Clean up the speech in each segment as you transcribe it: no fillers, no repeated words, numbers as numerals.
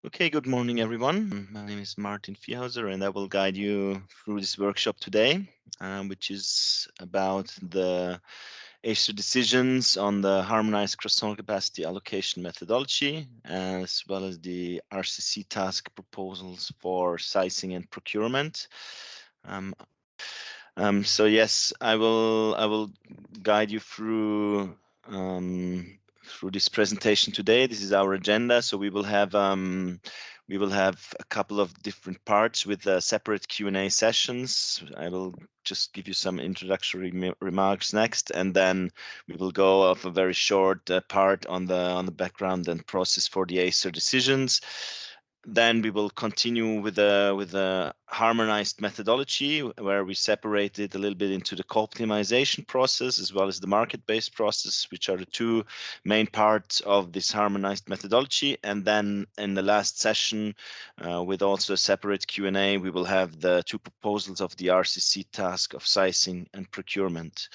Okay, good morning, everyone. My name is Martin Viehauser, and I will guide you through this workshop today, which is about the ACER decisions on the harmonized cross-zonal capacity allocation methodology, as well as the RCC task proposals for sizing and procurement. Um, so yes, I will guide you through this presentation today. This is our agenda. So we will have a couple of different parts with separate Q&A sessions. I will just give you some introductory remarks next, and then we will go off a very short part on the background and process for the ACER decisions. Then we will continue with a harmonized methodology where we separate it a little bit into the co-optimization process as well as the market-based process, which are the two main parts of this harmonized methodology. And then in the last session, with also a separate Q&A, we will have the two proposals of the RCC task of sizing and procurement.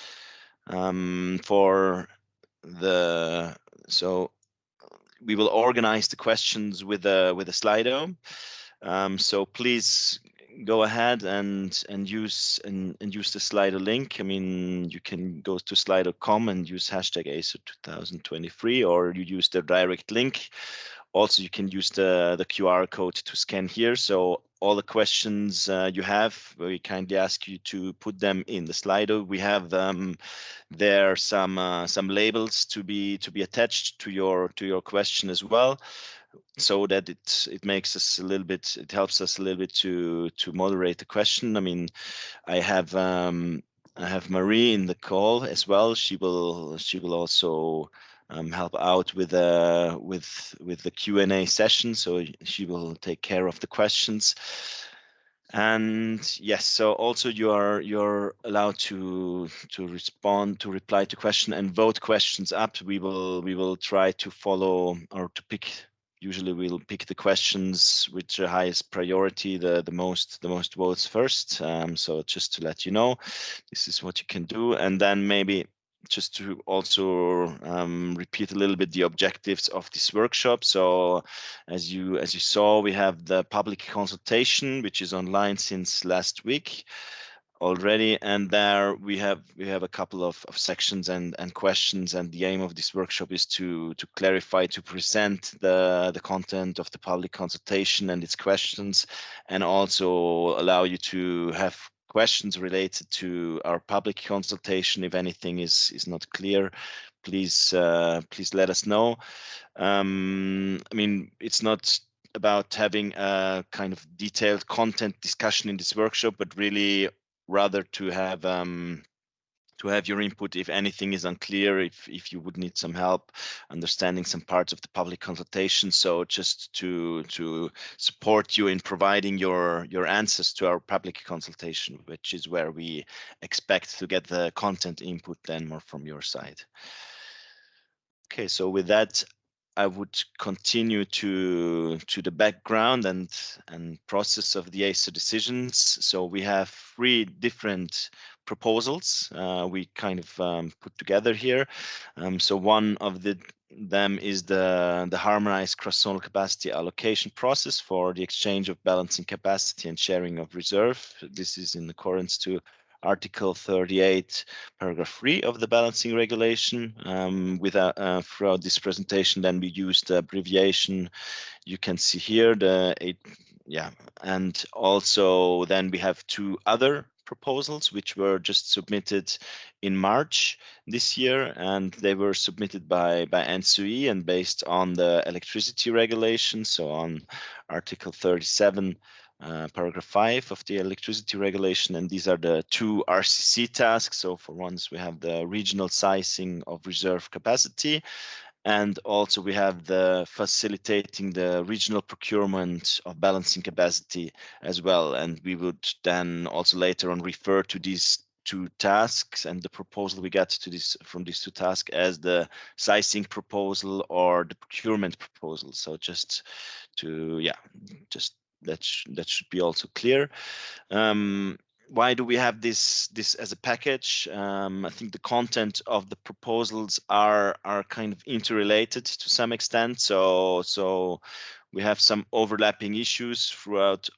So we will organize the questions with a Slido. So please go ahead and use the Slido link. I mean, you can go to slido.com and use hashtag ACER 2023, or you use the direct link. Also, you can use the QR code to scan here. So all the questions you have, we kindly ask you to put them in the Slido. We have there some labels to be attached to your question as well, so that it makes us a little bit, it helps us a little bit to moderate the question. I mean, I have Marie in the call as well. She will also help out with the Q&A session, so she will take care of the questions. And yes, so also you're allowed to reply to question and vote questions up. We will try to follow, or to pick, usually we'll pick the questions with the highest priority, the most votes first. So just to let you know, this is what you can do. And then maybe just to also repeat a little bit the objectives of this workshop. So as you saw, we have the public consultation, which is online since last week already, and there we have a couple of sections and questions, and the aim of this workshop is to clarify, to present the content of the public consultation and its questions, and also allow you to have questions related to our public consultation. If anything is not clear, please let us know. I mean, it's not about having a kind of detailed content discussion in this workshop, but really rather to have your input if anything is unclear, if you would need some help understanding some parts of the public consultation. So just to support you in providing your answers to our public consultation, which is where we expect to get the content input then more from your side. Okay, so with that, I would continue to the background and process of the ACER decisions. So we have three different proposals we kind of put together here. So one of them is the harmonized cross-zonal capacity allocation process for the exchange of balancing capacity and sharing of reserve. This is in accordance to Article 38, paragraph 3 of the balancing regulation. Throughout this presentation, then we use the abbreviation you can see here, and also then we have two other proposals which were just submitted in March this year, and they were submitted by NSUE and based on the electricity regulation, so on Article 37, paragraph 5 of the electricity regulation. And these are the two RCC tasks. So for once, we have the regional sizing of reserve capacity, and also we have the facilitating the regional procurement of balancing capacity as well. And we would then also later on refer to these two tasks and the proposal we got to this from these two tasks as the sizing proposal or the procurement proposal. So just to, that should be also clear. Why do we have this as a package? I think the content of the proposals are kind of interrelated to some extent. So we have some overlapping issues throughout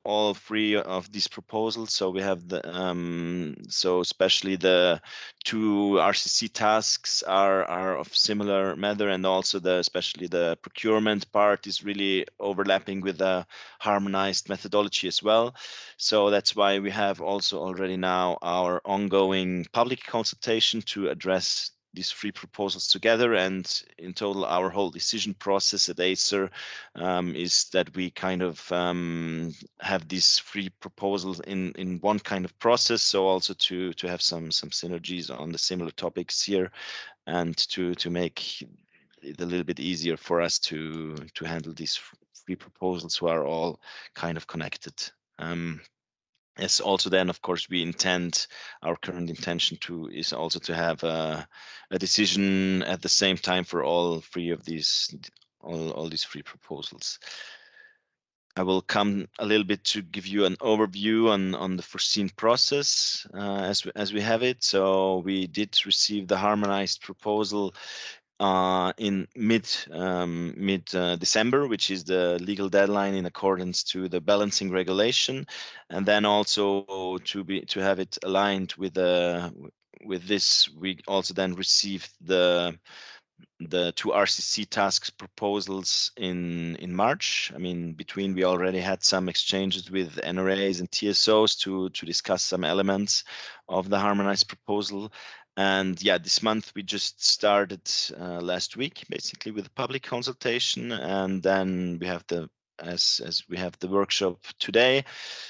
all three of these proposals. So we have the so especially the two RCC tasks are of similar matter, and also especially the procurement part is really overlapping with the harmonized methodology as well. So that's why we have also already now our ongoing public consultation to address these three proposals together. And in total, our whole decision process at ACER is that we kind of have these three proposals in one kind of process. So also to have some synergies on the similar topics here, and to make it a little bit easier for us to handle these three proposals who are all kind of connected. Yes, also then, of course, our current intention is also to have a decision at the same time for all these three proposals. I will come a little bit to give you an overview on the foreseen process as we have it. So we did receive the harmonized proposal in mid December, which is the legal deadline in accordance to the balancing regulation, and then also to have it aligned with this, we also then received the two RCC tasks proposals in March. I mean, between we already had some exchanges with NRAs and TSOs to discuss some elements of the harmonized proposal. And yeah, this month we just started last week, basically with a public consultation, and then we have as we have the workshop today.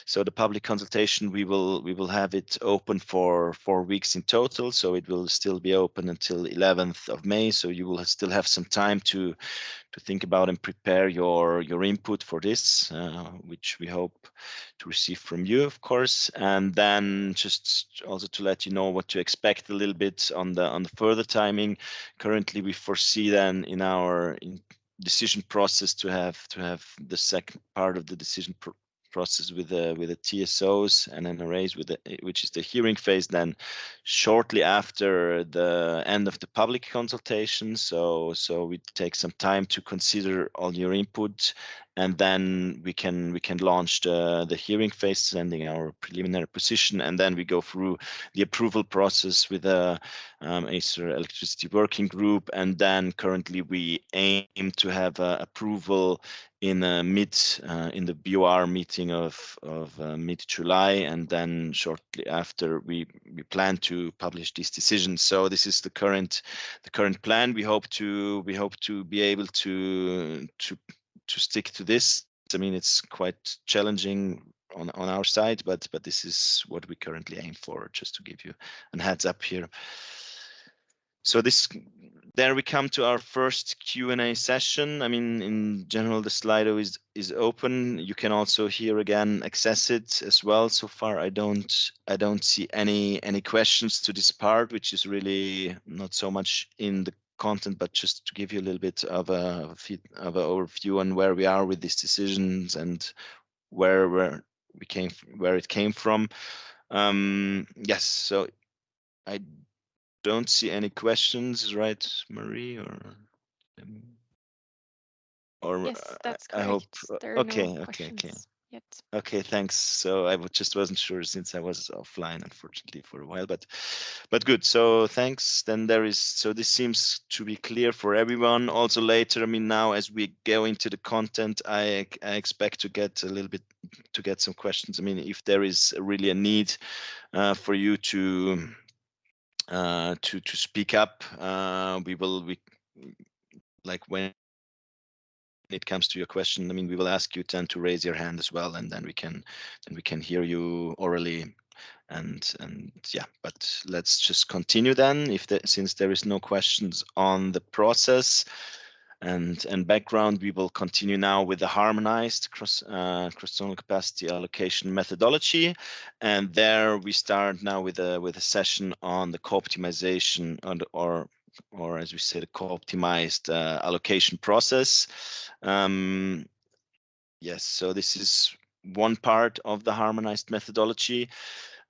So the public consultation, we will have it open for 4 weeks in total. So it will still be open until 11th of May. So you will still have some time to think about and prepare your input for this, which we hope to receive from you, of course. And then just also to let you know what to expect a little bit on the further timing. Currently, we foresee then in our decision process to have the second part of the decision process with the TSOs and NRAs, which is the hearing phase, then shortly after the end of the public consultation. So we take some time to consider all your input, and then we can launch the hearing phase, sending our preliminary position, and then we go through the approval process with the ACER Electricity Working Group, and then currently we aim to have approval in the BOR meeting of mid-July, and then shortly after we plan to publish these decisions. So this is the current plan. We hope to be able to stick to this. I mean, it's quite challenging on our side, but this is what we currently aim for, just to give you a heads up here. So there we come to our first Q&A session. I mean, in general, the Slido is open. You can also here again access it as well. So far, I don't see any questions to this part, which is really not so much in the content, but just to give you a little bit of an overview on where we are with these decisions and where it came from. Yes, so I don't see any questions, right, Marie? Or Yes, that's I hope. correct. There are no Okay. questions yet. Okay, thanks. So I just wasn't sure since I was offline, unfortunately, for a while, but good. So thanks. Then this seems to be clear for everyone. Also later, I mean, now as we go into the content, I expect to get some questions. I mean, if there is really a need for you to speak up, like when it comes to your question, I mean, we will ask you then to raise your hand as well, and then we can hear you orally. And yeah, but let's just continue then. Since there is no questions on the process and background, we will continue now with the harmonized cross-zonal capacity allocation methodology, and there we start now with a session on the co-optimization or as we say, the co-optimized allocation process. Yes, so this is one part of the harmonized methodology.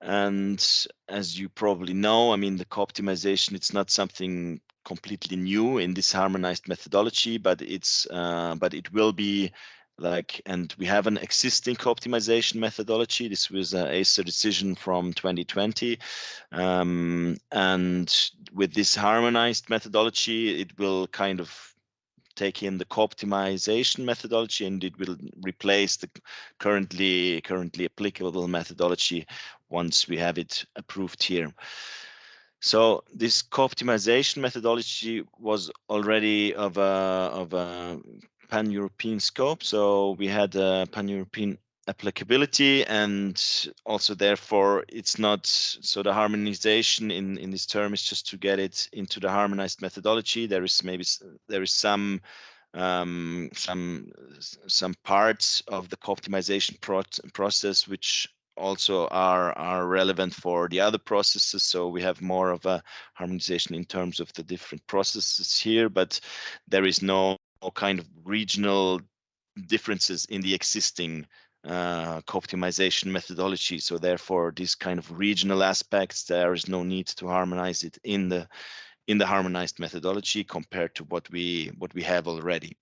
And as you probably know, I mean, the co-optimization, it's not something completely new in this harmonized methodology, but it will be like, and we have an existing co-optimization methodology. This was an ACER decision from 2020. And with this harmonized methodology, it will kind of take in the co-optimization methodology, and it will replace the currently applicable methodology once we have it approved here. So this co-optimization methodology was already of a pan-European scope. So we had a pan-European applicability, and also therefore it's not, so the harmonization in this term is just to get it into the harmonized methodology. There is some parts of the co-optimization process which also are relevant for the other processes. So we have more of a harmonization in terms of the different processes here, but there is no kind of regional differences in the existing co-optimization methodology. So therefore, these kind of regional aspects, there is no need to harmonize it in the harmonized methodology compared to what we have already.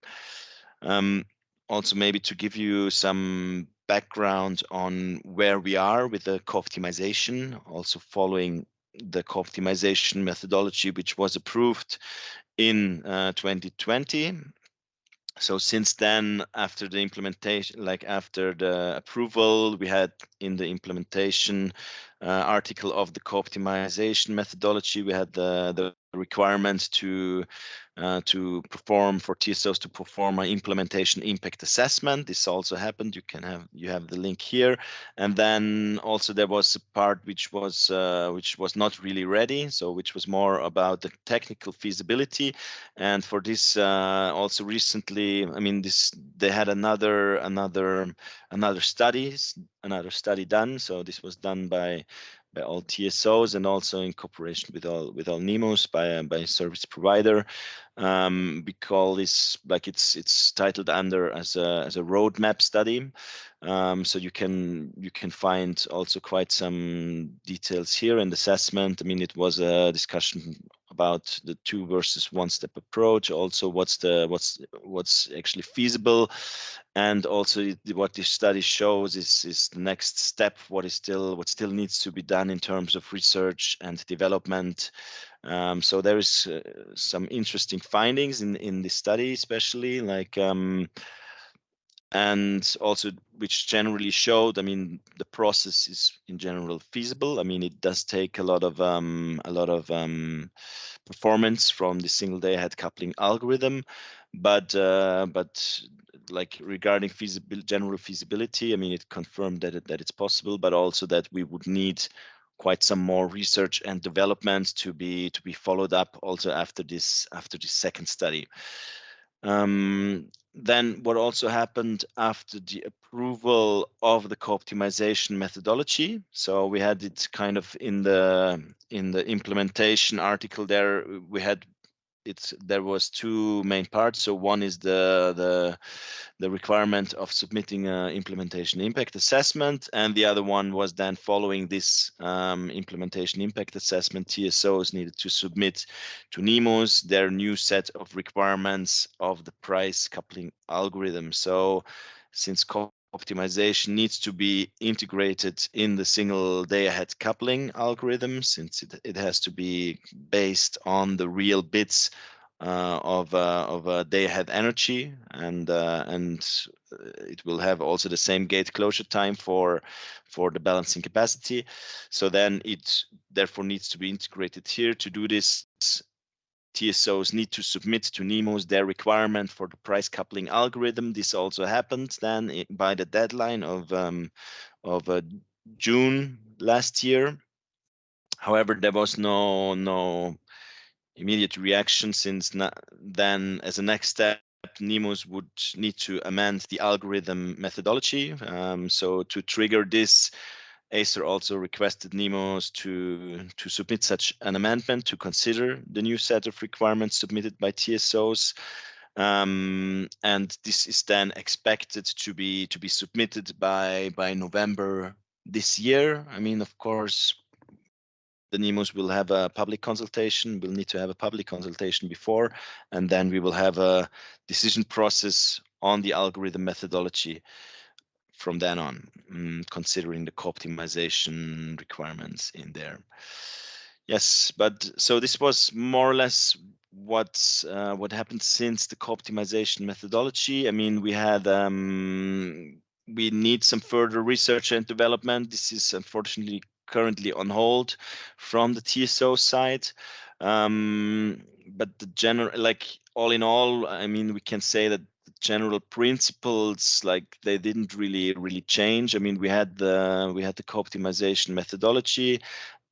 Also, maybe to give you some background on where we are with the co-optimization, also following the co-optimization methodology, which was approved in 2020. So since then, after the implementation, like after the approval, we had in the implementation article of the co-optimization methodology, we had the requirement to perform for TSOs to perform an implementation impact assessment. This also happened. You have the link here, and then also there was a part which was not really ready, so which was more about the technical feasibility. And for this, also recently, I mean, they had another study done. So this was done by all TSOs and also in cooperation with all NEMOs by service provider. We call this, like, it's titled under as a roadmap study. So you can find also quite some details here in the assessment. I mean, it was a discussion about the 2 versus 1 step approach, also what's actually feasible, and also what this study shows is the next step, what still needs to be done in terms of research and development. So there is some interesting findings in this study, especially like and also which generally showed, I mean, the process is in general feasible. I mean, it does take a lot of performance from the single day ahead coupling algorithm, but like regarding general feasibility, I mean, it confirmed that it's possible, but also that we would need quite some more research and development to be followed up also after this second study. Then what also happened after the approval of the co-optimization methodology, so we had it kind of in the implementation article there, there was 2 main parts. So one is the requirement of submitting an implementation impact assessment, and the other one was then following this implementation impact assessment, TSOs needed to submit to NEMOs their new set of requirements of the price coupling algorithm. So since optimization needs to be integrated in the single day ahead coupling algorithm, since it has to be based on the real bits of a day ahead energy, and it will have also the same gate closure time for the balancing capacity. So then it therefore needs to be integrated here. To do this, TSOs need to submit to NEMOs their requirement for the price coupling algorithm. This also happened then by the deadline of June last year. However, there was no immediate reaction, since then as a next step, NEMOs would need to amend the algorithm methodology. So to trigger this, ACER also requested NEMOs to submit such an amendment to consider the new set of requirements submitted by TSOs. And this is then expected to be submitted by November this year. I mean, of course, the NEMOs will have a public consultation. We'll need to have a public consultation before, and then we will have a decision process on the algorithm methodology from then on, considering the co-optimization requirements in there. Yes, but so this was more or less what happened since the co-optimization methodology. I mean, we need some further research and development. This is unfortunately currently on hold from the TSO side. But the general, like all in all, I mean, we can say that the general principles, like they didn't really change. I mean, we had the co-optimization methodology,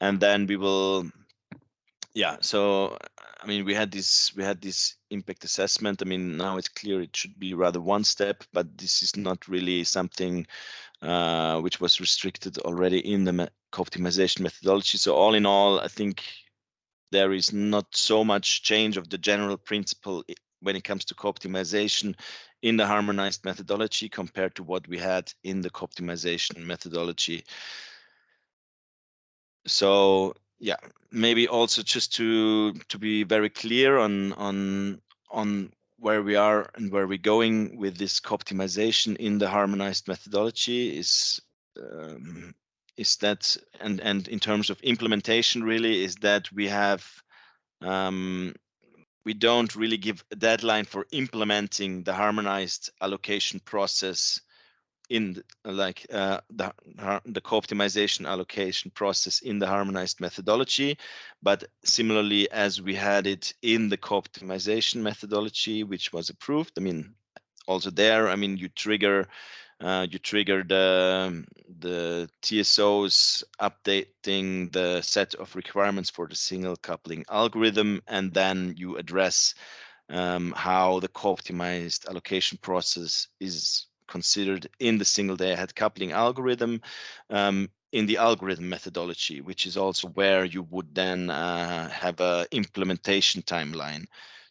and then we will, yeah. So I mean, we had this impact assessment. I mean, now it's clear it should be rather one step, but this is not really something which was restricted already in the co-optimization methodology. So all in all, I think there is not so much change of the general principle when it comes to co-optimization in the harmonized methodology compared to what we had in the co-optimization methodology. So yeah, maybe also just to be very clear on where we are and where we're going with this co-optimization in the harmonized methodology is that, and in terms of implementation, really, is that we have we don't really give a deadline for implementing the harmonized allocation process in the co-optimization allocation process in the harmonized methodology, but similarly as we had it in the co-optimization methodology, which was approved. I mean, also there, I mean, you trigger the TSOs updating the set of requirements for the single coupling algorithm, and then you address how the co-optimized allocation process is considered in the single day ahead coupling algorithm, in the algorithm methodology, which is also where you would then have a implementation timeline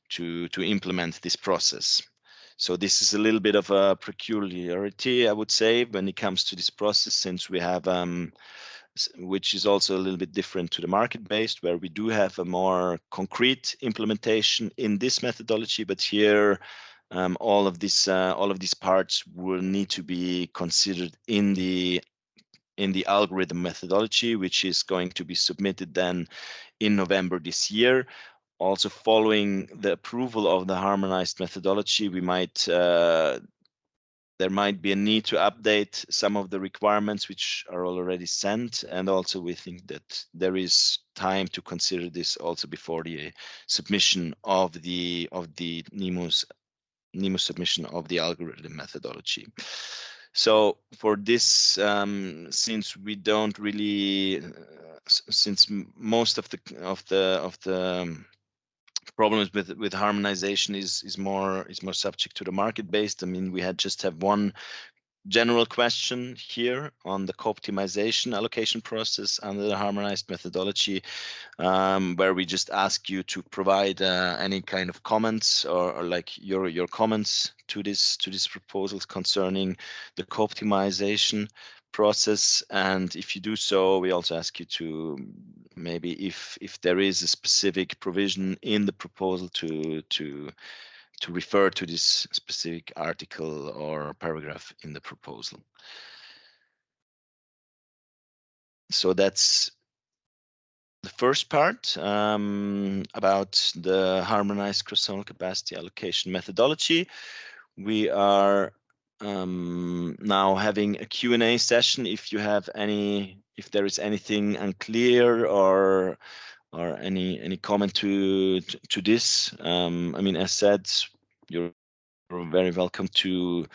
to implement this process. So this is a little bit of a peculiarity, I would say, when it comes to this process, since we have which is also a little bit different to the market-based, where we do have a more concrete implementation in this methodology, but here all of these parts will need to be considered in the algorithm methodology, which is going to be submitted then in November this year. Also, following the approval of the harmonized methodology, we might there might be a need to update some of the requirements which are already sent, and also we think that there is time to consider this also before the submission of the NEMO submission of the algorithm methodology. So for this, since we don't really, since most of the problems with harmonization is more subject to the market based. I mean, we had just have one general question here on the co-optimization allocation process under the harmonized methodology, where we just ask you to provide any kind of comments or like your comments to this proposals concerning the co-optimization process. And if you do so, we also ask you to maybe if there is a specific provision in the proposal to refer to this specific article or paragraph in the proposal. So that's the first part about the harmonized cross-zonal capacity allocation methodology. We are now having a Q&A session. If you have if there is anything unclear or any comment to this, I mean, as said, you're very welcome to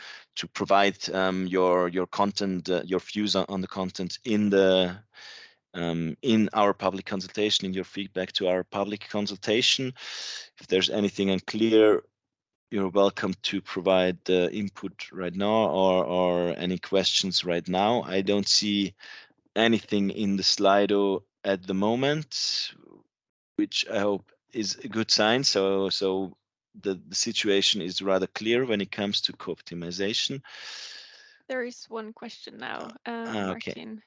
provide your content, your views on the content in our public consultation, in your feedback to our public consultation. If there's anything unclear, you're welcome to provide input right now or any questions right now. I don't see anything in the Slido at the moment, which I hope is a good sign. So the situation is rather clear when it comes to co-optimization. There is one question now, Okay. Martin.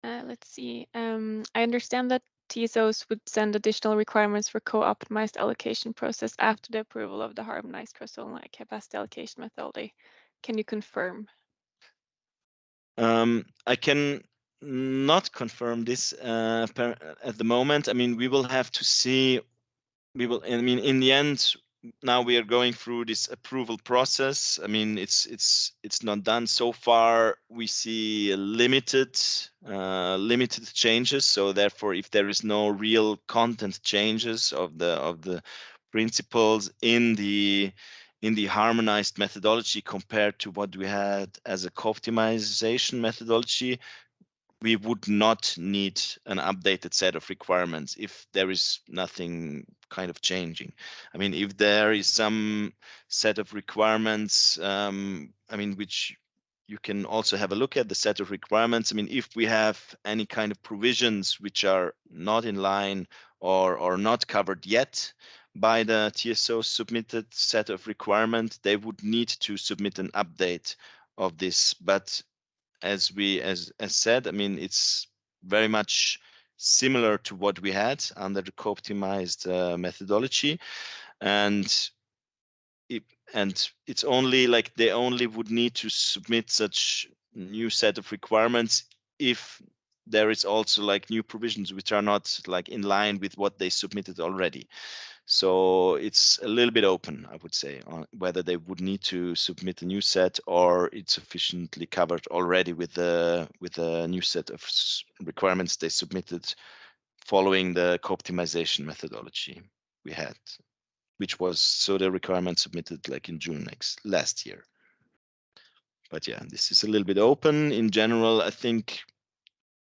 Let's see. I understand that TSOs would send additional requirements for co-optimized allocation process after the approval of the harmonized cross-zonal capacity allocation methodology. Can you confirm? I can not confirm this at the moment. I mean, we will have to see. I mean, in the end, now we are going through this approval process. I mean, it's not done so far. We see limited changes. So therefore, if there is no real content changes of the principles in the harmonized methodology compared to what we had as a co-optimization methodology, we would not need an updated set of requirements if there is nothing kind of changing. I mean, if there is some set of requirements, I mean, which you can also have a look at the set of requirements. I mean, if we have any kind of provisions which are not in line or not covered yet by the TSO submitted set of requirements, they would need to submit an update of this. But as said, I mean, it's very much similar to what we had under the co-optimized methodology, and it's only like they only would need to submit such new set of requirements if there is also like new provisions which are not like in line with what they submitted already. So it's a little bit open, I would say, on whether they would need to submit a new set or it's sufficiently covered already with the new set of requirements they submitted following the co-optimization methodology we had, which was so the requirement submitted like in June last year. But yeah, this is a little bit open. In general, I think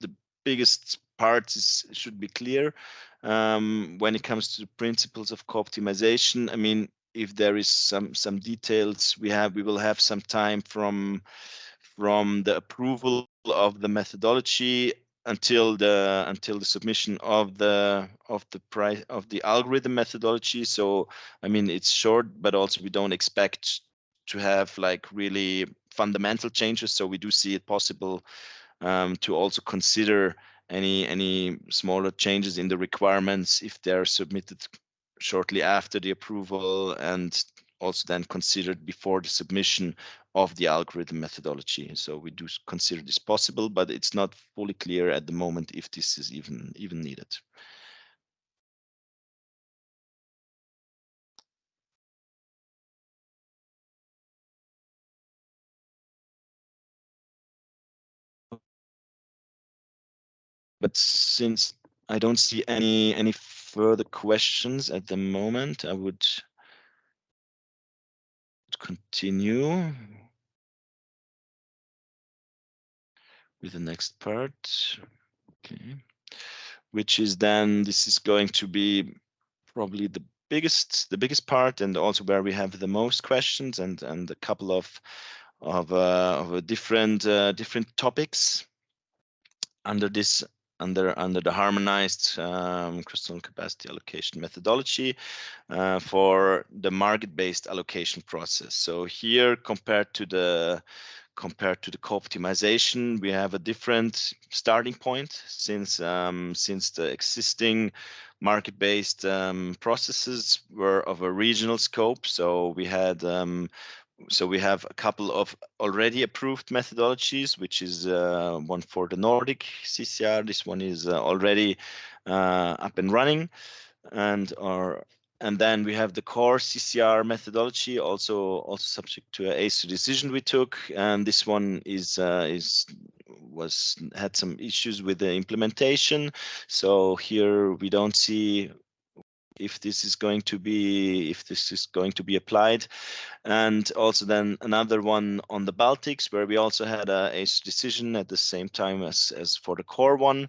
the biggest part should be clear when it comes to the principles of co-optimization. I mean, if there is some details we will have some time from the approval of the methodology until the submission of the price of the algorithm methodology. So I mean, it's short, but also we don't expect to have like really fundamental changes. So we do see it possible to also consider any smaller changes in the requirements if they're submitted shortly after the approval, and also then considered before the submission of the algorithm methodology. So we do consider this possible, but it's not fully clear at the moment if this is even needed. But since I don't see any further questions at the moment, I would continue with the next part. Okay. Which is then, this is going to be probably the biggest part, and also where we have the most questions and a couple of different topics under this under the harmonized cross-zonal capacity allocation methodology for the market-based allocation process. So here, compared to the co-optimization, we have a different starting point since the existing market-based processes were of a regional scope. So we had we have a couple of already approved methodologies, which is one for the Nordic CCR. This one is already up and running, and then we have the core CCR methodology, also subject to an ACER decision we took, and this one had some issues with the implementation. So here we don't see if this is going to be applied. And also then another one on the Baltics, where we also had a ACER decision at the same time as for the core one.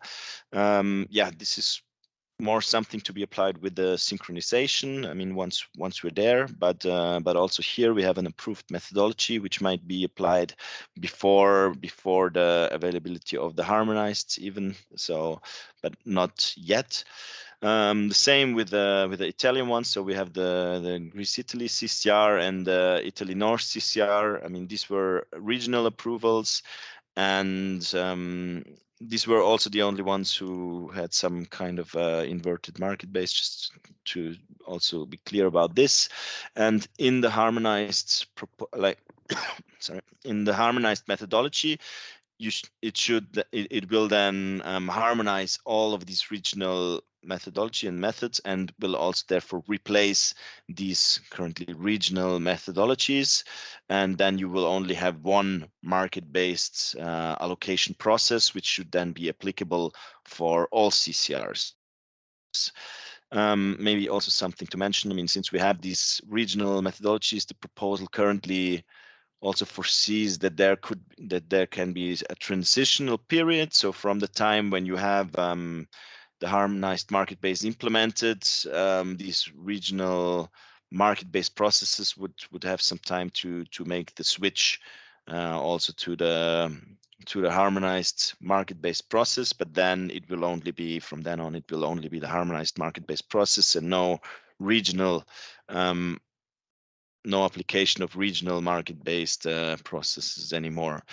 Yeah, this is more something to be applied with the synchronization. I mean, once we're there, but also here we have an approved methodology which might be applied before the availability of the harmonized even. So, but not yet. The same with the Italian one. So we have the Greece Italy CCR and the Italy North CCR. I mean, these were regional approvals, and these were also the only ones who had some kind of inverted market base, just to also be clear about this. And in the harmonized sorry, in the harmonized methodology, it will then harmonize all of these regional methodology and methods, and will also therefore replace these currently regional methodologies. And then you will only have one market-based allocation process, which should then be applicable for all CCRs. Maybe also something to mention, I mean, since we have these regional methodologies, the proposal currently also foresees that there can be a transitional period. So from the time when you have the harmonized market base implemented, these regional market-based processes would have some time to make the switch also to the harmonized market-based process. But then it will only be, from then on, it will only be the harmonized market-based process, and no regional no application of regional market-based processes anymore.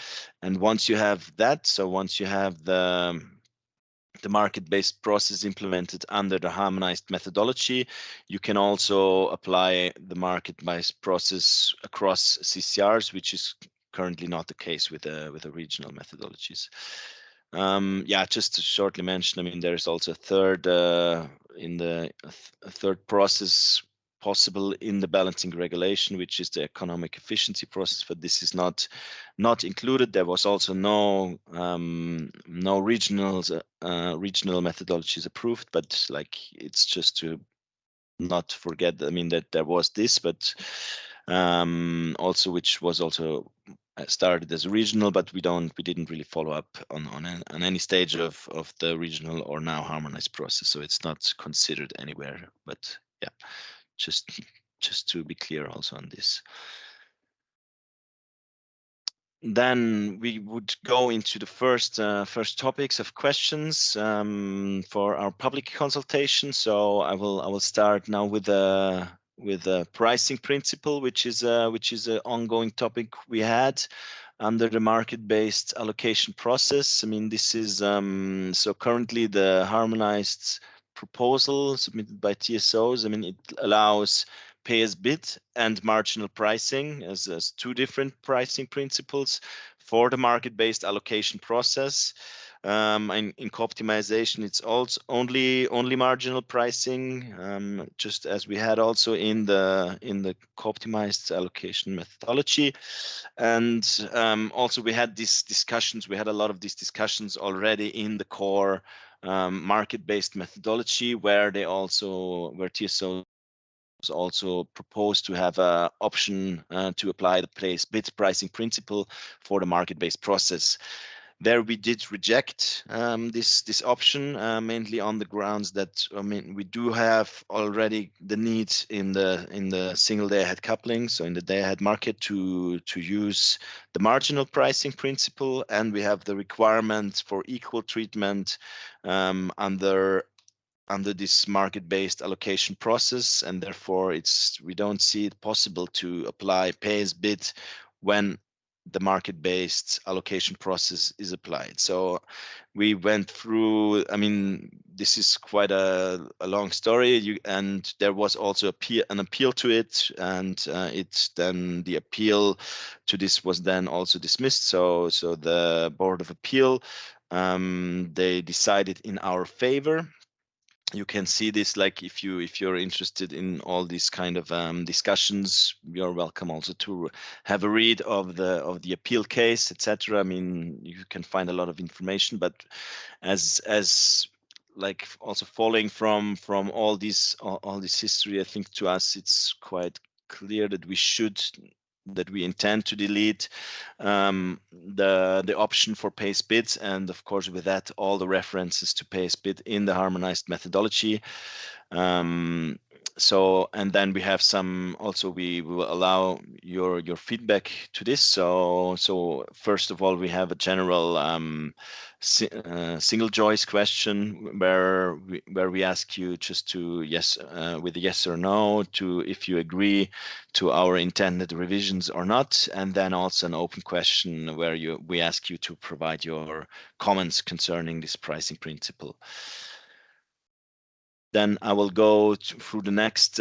And once you have that, so once you have the market-based process implemented under the harmonized methodology, you can also apply the market-based process across CCRs, which is currently not the case with the regional methodologies. Yeah, just to shortly mention, I mean, there's also a third a third process possible in the balancing regulation, which is the economic efficiency process, but this is not included. There was also no regional methodologies approved, but like, it's just to not forget, I mean, that there was this, but also, which was also started as regional, but we didn't really follow up on any stage of the regional or now harmonized process, so it's not considered anywhere. But yeah, just to be clear also on this. Then we would go into the first topics of questions for our public consultation. So I will start now with a pricing principle, which is an ongoing topic we had under the market-based allocation process. I mean, this is so currently the harmonized proposal submitted by TSOs, I mean, it allows pay as bid and marginal pricing as two different pricing principles for the market-based allocation process. In co-optimization, it's also only marginal pricing, just as we had also in the co-optimized allocation methodology. And also we had these discussions. We had a lot of these discussions already in the core market-based methodology, where TSO also proposed to have an option to apply the place bid pricing principle for the market-based process. There we did reject this option, mainly on the grounds that, I mean, we do have already the need in the single day ahead coupling, so in the day ahead market, to use the marginal pricing principle, and we have the requirement for equal treatment under this market-based allocation process, and therefore we don't see it possible to apply pay as bid when the market-based allocation process is applied. So we went through, I mean, this is quite a long story, and there was also an appeal to it, and the appeal to this was then also dismissed. So the Board of Appeal, they decided in our favor. You can see this, like, if you're interested in all these kind of discussions, you're welcome also to have a read of the appeal case, etc. I mean, you can find a lot of information, but as like also following from all this history, I think to us it's quite clear that we intend to delete the option for pay as bid, and of course with that all the references to pay as bid in the harmonized methodology. So, and then we have some, also we will allow your feedback to this. So first of all, we have a general single choice question where we ask you just to with a yes or no, to if you agree to our intended revisions or not, and then also an open question where we ask you to provide your comments concerning this pricing principle. Then I will go through the next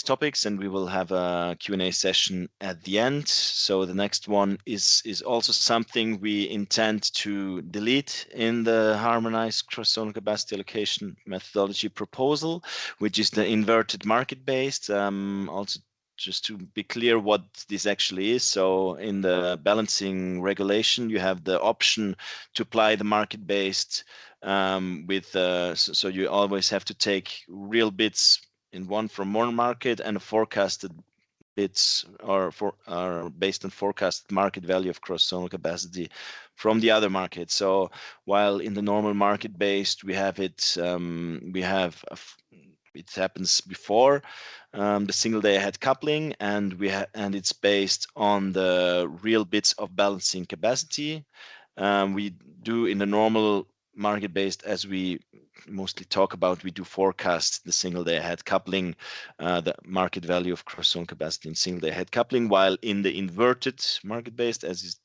topics, and we will have a Q&A session at the end. So the next one is also something we intend to delete in the harmonized cross-zonal capacity allocation methodology proposal, which is the inverted market-based. Also, just to be clear what this actually is. So in the balancing regulation, you have the option to apply the market-based so you always have to take real bits in one from one market and forecasted bits are based on forecast market value of cross-zonal capacity from the other market. So while in the normal market based we have it, it happens before the single day ahead coupling, and it's based on the real bits of balancing capacity. We do in the normal market based, as we mostly talk about, we do forecast the single day ahead coupling, the market value of cross-zonal capacity in single day ahead coupling, while in the inverted market based, as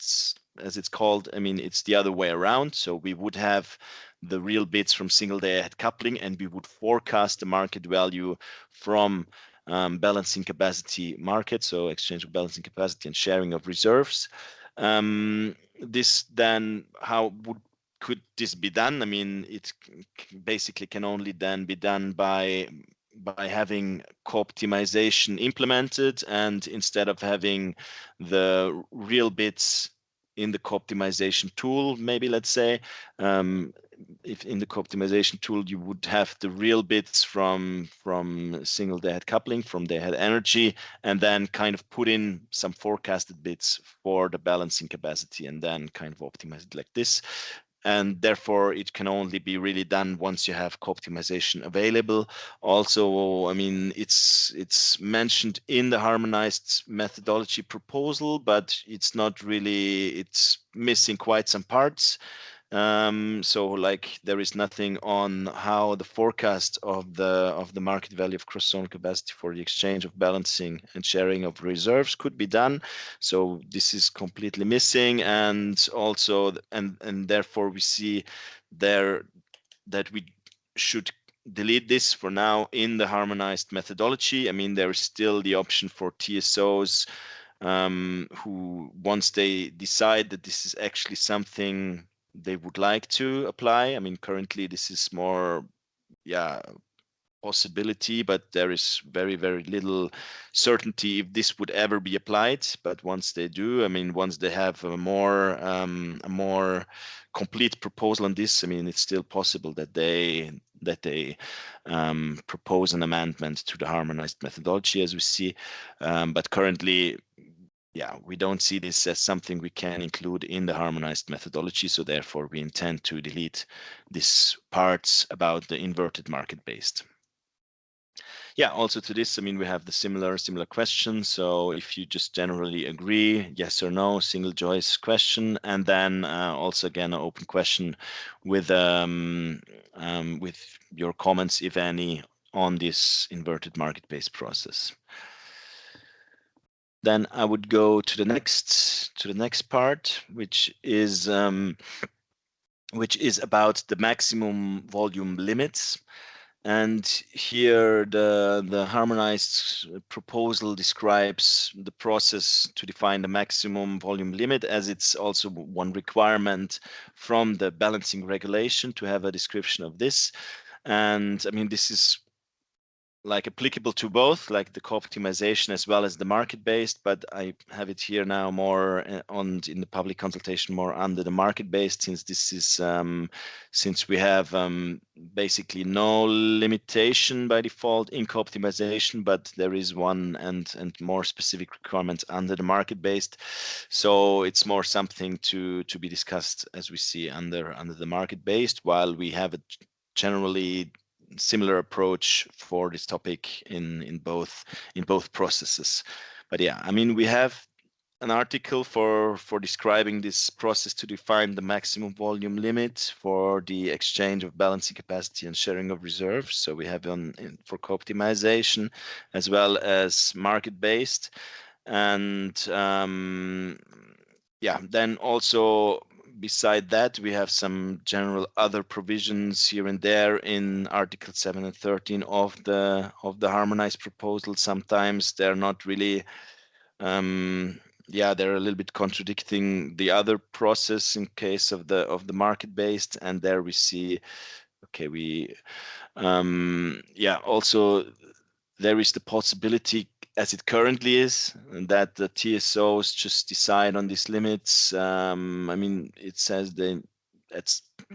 it's called, I mean, it's the other way around. So we would have the real bits from single day ahead coupling, and we would forecast the market value from balancing capacity market, so exchange of balancing capacity and sharing of reserves. This then, how could this be done? I mean, it basically can only then be done by having co-optimization implemented, and instead of having the real bits in the co-optimization tool, maybe let's say, if in the co-optimization tool you would have the real bits from single day ahead coupling, from day ahead energy, and then kind of put in some forecasted bits for the balancing capacity, and then kind of optimize it like this. And therefore it can only be really done once you have co-optimization available. Also, I mean, it's mentioned in the harmonized methodology proposal, but it's not really, it's missing quite some parts. So like there is nothing on how the forecast of the market value of cross-zonal capacity for the exchange of balancing and sharing of reserves could be done. So this is completely missing, and also and therefore we see there that we should delete this for now in the harmonized methodology. I mean, there is still the option for TSOs who, once they decide that this is actually something they would like to apply. I mean, currently this is more, possibility, but there is very, very little certainty if this would ever be applied. But once they do, I mean, once they have a more complete proposal on this, I mean, it's still possible that they propose an amendment to the harmonized methodology, as we see. But currently, we don't see this as something we can include in the harmonized methodology. So therefore, we intend to delete these parts about the inverted market based. Also to this, I mean, we have the similar question. So if you just generally agree, yes or no, single choice question, and then also again an open question with your comments, if any, on this inverted market-based process. Then I would go to the next part, which is about the maximum volume limits. And here the harmonized proposal describes the process to define the maximum volume limit, as it's also one requirement from the balancing regulation to have a description of this. And I mean, this is like applicable to both, like the co-optimization as well as the market-based, but I have it here now more in the public consultation more under the market-based, since this is since we have basically no limitation by default in co-optimization, but there is one and more specific requirements under the market-based. So it's more something to be discussed, as we see, under the market-based, while we have it generally similar approach for this topic in both processes. But yeah, I mean, we have an article for describing this process to define the maximum volume limit for the exchange of balancing capacity and sharing of reserves. So we have for co-optimization as well as market-based. And yeah, then also beside that, we have some general other provisions here and there in Article 7 and 13 of the harmonized proposal. Sometimes they're not really yeah, they're a little bit contradicting the other process in case of the market-based, and there we see, okay, we yeah, also there is the possibility, as it currently is, that the TSOs just decide on these limits. I mean, it says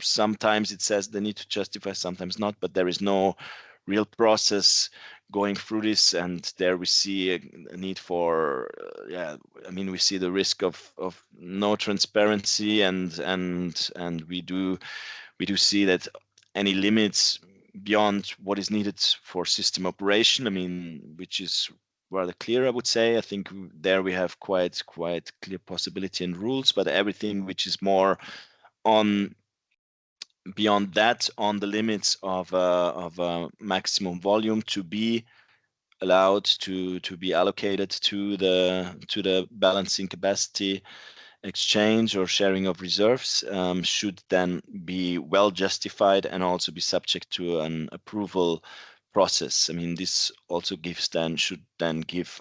sometimes it says they need to justify, sometimes not, but there is no real process going through this, and there we see a need for yeah, I mean, we see the risk of no transparency, and we do see that any limits beyond what is needed for system operation, I mean, which is rather clear, I would say. I think there we have quite clear possibility and rules, but everything which is more on beyond that, on the limits of maximum volume to be allowed to be allocated to the balancing capacity exchange or sharing of reserves, should then be well justified and also be subject to an approval process. I mean, this also should then give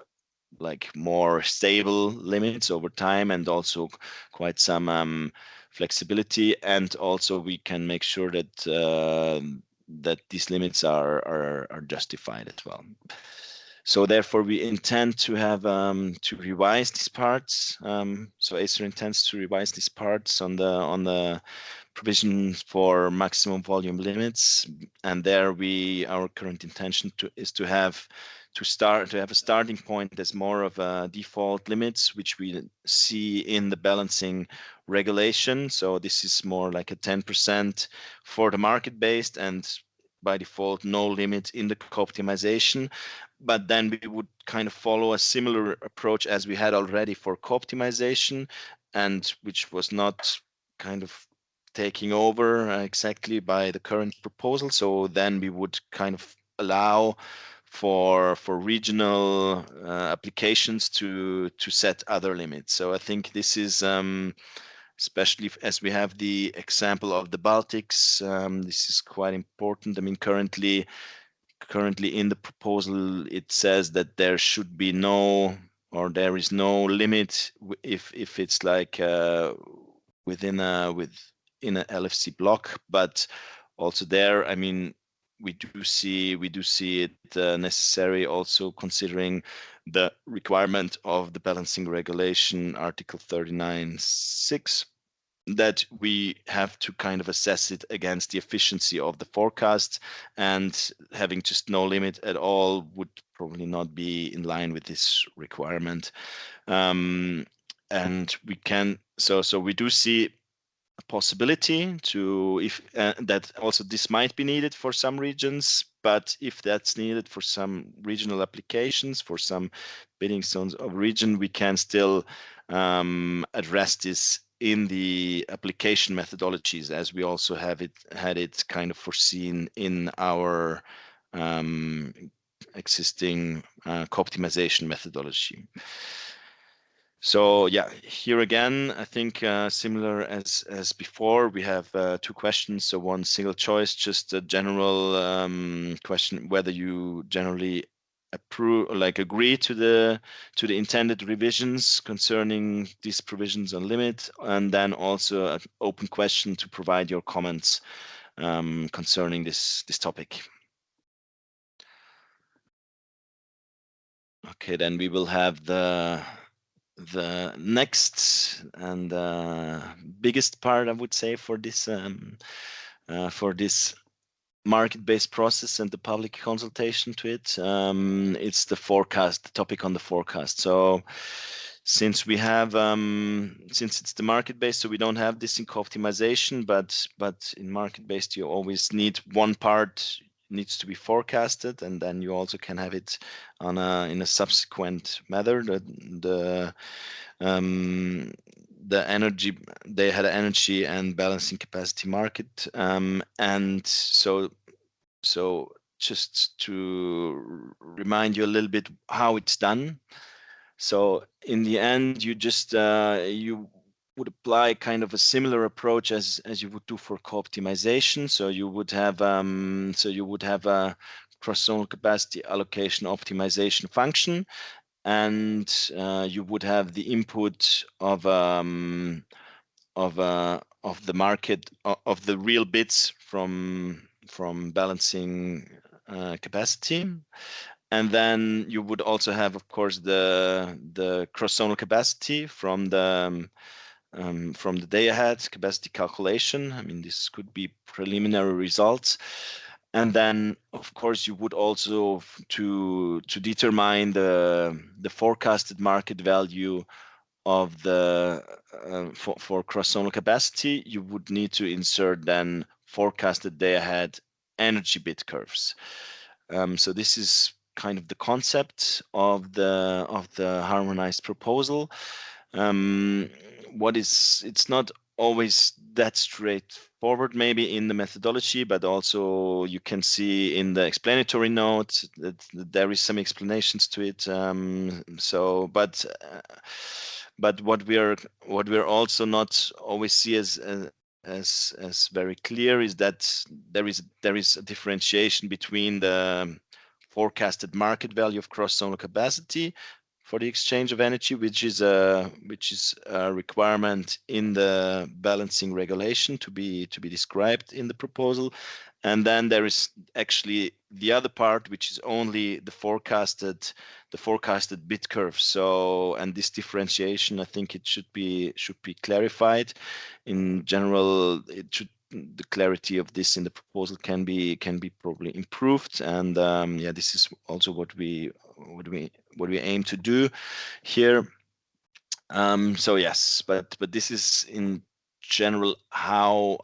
like more stable limits over time, and also quite some flexibility, and also we can make sure that that these limits are justified as well. So therefore, we intend to have to revise these parts. So ACER intends to revise these parts on the provisions for maximum volume limits, and there our current intention is to have a starting point as more of a default limits, which we see in the balancing regulation. So this is more like a 10% for the market-based, and by default no limit in the co-optimization. But then we would kind of follow a similar approach as we had already for co-optimization, and which was not kind of taking over exactly by the current proposal. So then we would kind of allow for regional applications to set other limits. So I think this is especially as we have the example of the Baltics, this is quite important. I mean, currently in the proposal, it says that there should be no, or there is no limit if it's like within a LFC block. But also there, I mean, we do see it necessary, also considering the requirement of the balancing regulation, Article 39.6, that we have to kind of assess it against the efficiency of the forecast, and having just no limit at all would probably not be in line with this requirement. And we can, so we do see a possibility to, if that also this might be needed for some regions, but if that's needed for some regional applications, for some bidding zones of region, we can still address this in the application methodologies, as we also had it kind of foreseen in our existing co-optimization methodology. So yeah, here again, I think similar as before, we have two questions. So one single choice, just a general question, whether you generally approve, like agree to the intended revisions concerning these provisions on limit, and then also an open question to provide your comments concerning this topic. Okay, then we will have the next and biggest part, I would say, for this market-based process and the public consultation to it. It's the forecast, the topic on the forecast. So since we have since it's the market-based, so we don't have this in co-optimization, but in market-based you always need one part needs to be forecasted, and then you also can have it on in a subsequent method. The energy, they had energy and balancing capacity market, and so just to remind you a little bit how it's done. So in the end, you just you would apply kind of a similar approach as you would do for co-optimization. So you would have a cross-zonal capacity allocation optimization function, and you would have the input of the market of the real bits from balancing capacity. And then you would also have, of course, the cross-zonal capacity from the day ahead capacity calculation. I mean, this could be preliminary results. And then, of course, you would also to determine the forecasted market value of the for cross-zonal capacity, you would need to insert then forecasted day ahead energy bit curves. So this is kind of the concept of the harmonized proposal. It's not always that straightforward maybe in the methodology, but also you can see in the explanatory note that there is some explanations to it. But what we're also not always see as very clear is that there is a differentiation between the forecasted market value of cross-zonal capacity for the exchange of energy, which is a requirement in the balancing regulation to be described in the proposal. And then there is actually the other part, which is only the forecasted bit curve. So, and this differentiation, I think it should be clarified. In general, the clarity of this in the proposal can be probably improved. And yeah, this is also what we aim to do here. So yes, but this is in general how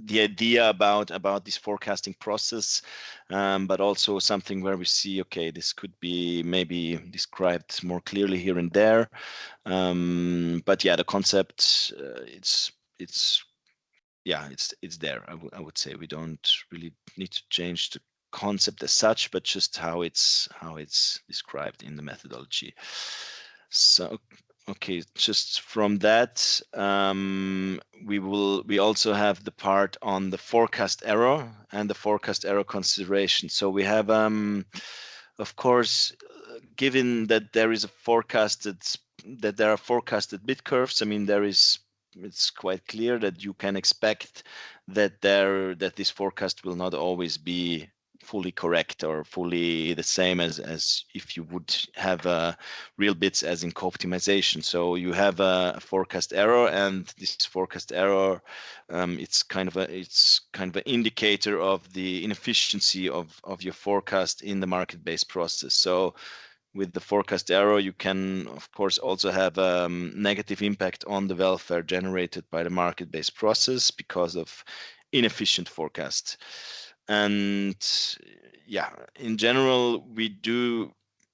the idea about this forecasting process, but also something where we see, okay, this could be maybe described more clearly here and there. But yeah, the concept, it's there. I would say we don't really need to change the concept as such, but just how it's described in the methodology. So okay, just from that, we also have the part on the forecast error and the forecast error consideration. So we have, of course, given that there are forecasted bit curves. I mean, it's quite clear that you can expect that this forecast will not always be fully correct or fully the same as if you would have real bits as in co-optimization. So you have a forecast error, and this forecast error, it's kind of an indicator of the inefficiency of your forecast in the market-based process. So with the forecast error, you can, of course, also have a negative impact on the welfare generated by the market-based process because of inefficient forecast. And yeah, in general, we do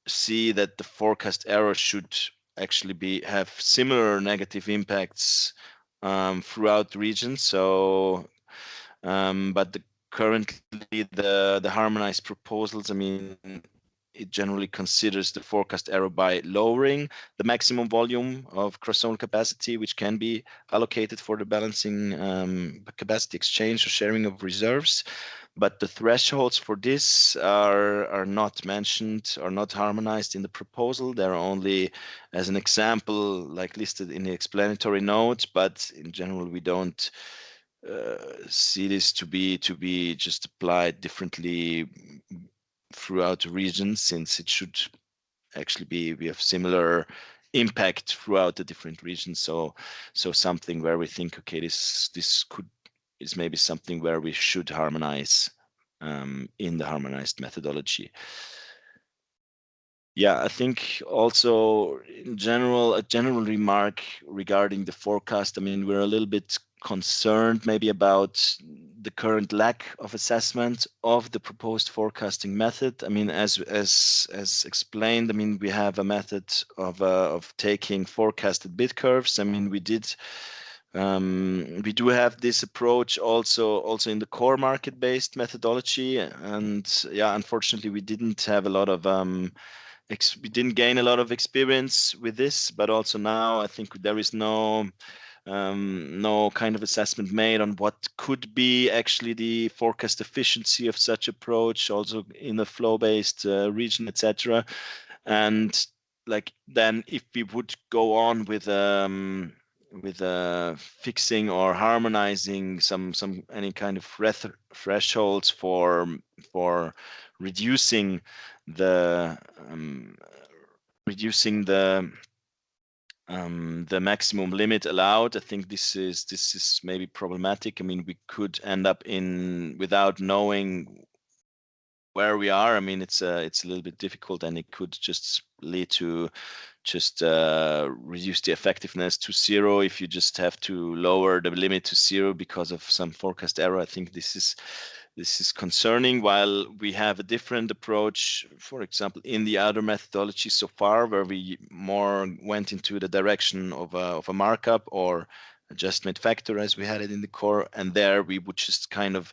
see that the forecast error should actually have similar negative impacts throughout the region. So, but currently the harmonized proposals, I mean, it generally considers the forecast error by lowering the maximum volume of cross-zonal capacity, which can be allocated for the balancing capacity exchange or sharing of reserves. But the thresholds for this are not mentioned, are not harmonized in the proposal. They're only, as an example, like listed in the explanatory note. But in general, we don't see this to be just applied differently throughout the region, since it should actually we have similar impact throughout the different regions. So something where we think, okay, this is maybe something where we should harmonize in the harmonized methodology. Yeah, I think also in general, a general remark regarding the forecast. I mean, we're a little bit concerned maybe about the current lack of assessment of the proposed forecasting method. I mean, as explained, I mean, we have a method of taking forecasted bid curves. I mean, we do have this approach also in the core market-based methodology, and yeah, unfortunately, we didn't have a lot of we didn't gain a lot of experience with this, but also now I think there is no kind of assessment made on what could be actually the forecast efficiency of such approach, also in a flow-based region, etc. And like then, if we would go on with fixing or harmonizing any kind of thresholds for reducing the maximum limit allowed, I think this is maybe problematic. I mean, we could end up without knowing where we are. I mean, it's a little bit difficult, and it could just lead to reduce the effectiveness to zero if you just have to lower the limit to zero because of some forecast error. I think this is concerning, while we have a different approach, for example, in the other methodology so far, where we more went into the direction of a markup or adjustment factor as we had it in the core, and there we would just kind of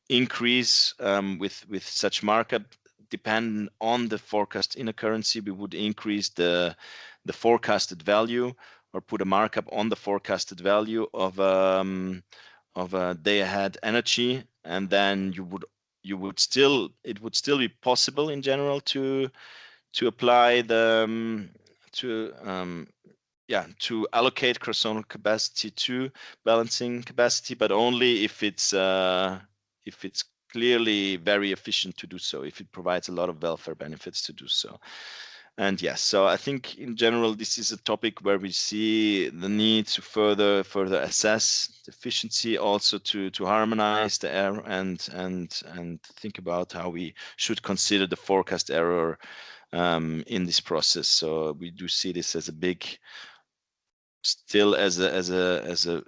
increase with such markup dependent on the forecast in a currency. We would increase the forecasted value or put a markup on the forecasted value of a day ahead energy, and then it would still be possible in general to apply to allocate cross-zonal capacity to balancing capacity, but only if it's clearly very efficient to do so, if it provides a lot of welfare benefits to do so. And yes, so I think in general, this is a topic where we see the need to further assess the efficiency, also to harmonize the error and think about how we should consider the forecast error in this process. So we do see this as a big, still as a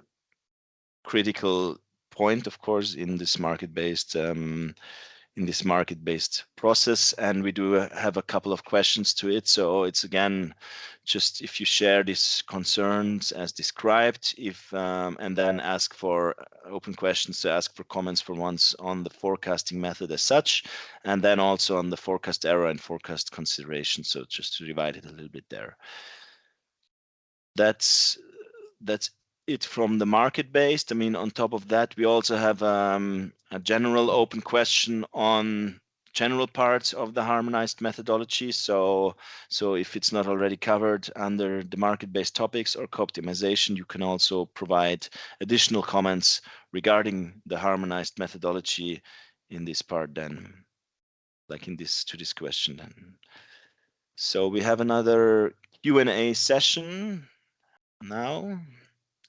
critical point, of course, in this market-based process, and we do have a couple of questions to it. So it's again just if you share these concerns as described, and then ask for open questions to ask for comments for once on the forecasting method as such, and then also on the forecast error and forecast consideration. So just to divide it a little bit there. That's it from the market-based. I mean, on top of that, we also have a general open question on general parts of the harmonized methodology. So if it's not already covered under the market-based topics or co-optimization, you can also provide additional comments regarding the harmonized methodology in this part then, like to this question then. So we have another Q&A session now.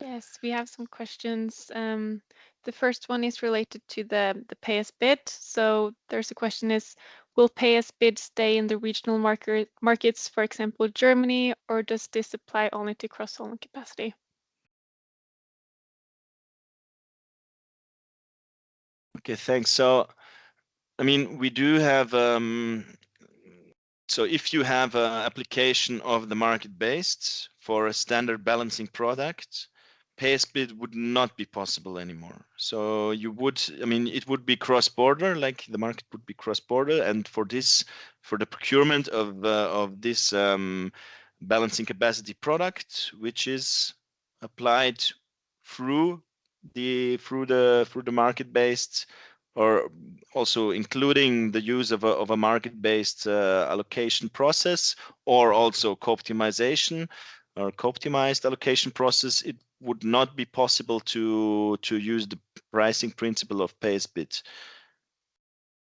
Yes, we have some questions. The first one is related to the pay as bid. So there's a question is, will pay as bid stay in the regional markets, for example, Germany, or does this apply only to cross-zonal capacity? Okay, thanks. So, I mean, we do have, so if you have an application of the market-based for a standard balancing product, pay as bid would not be possible anymore. So you would, I mean, it would be cross-border, like the market would be cross-border, and for the procurement of this balancing capacity product, which is applied through the market-based, or also including the use of a market-based allocation process, or also co-optimization or co-optimized allocation process, it would not be possible to use the pricing principle of pay as bid.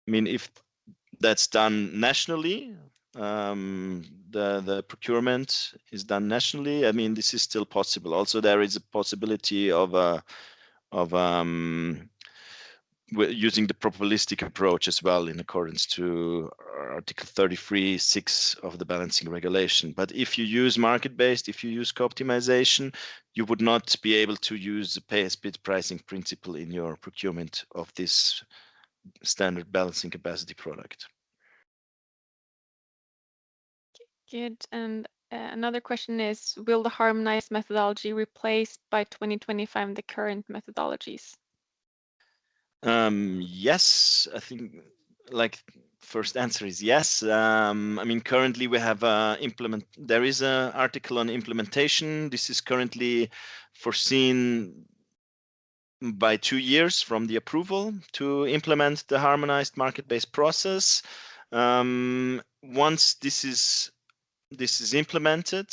I mean, if that's done nationally, the procurement is done nationally, I mean, this is still possible. Also, there is a possibility of using the probabilistic approach as well in accordance to Article 33(6) of the balancing regulation. But if you use market-based, if you use co-optimization, you would not be able to use the pay-as-bid pricing principle in your procurement of this standard balancing capacity product. Good. And another question is, will the harmonized methodology replace by 2025 the current methodologies? Yes, I think like first answer is yes. I mean, currently we have there is an article on implementation. This is currently foreseen by 2 years from the approval to implement the harmonized market-based process. Once this is implemented,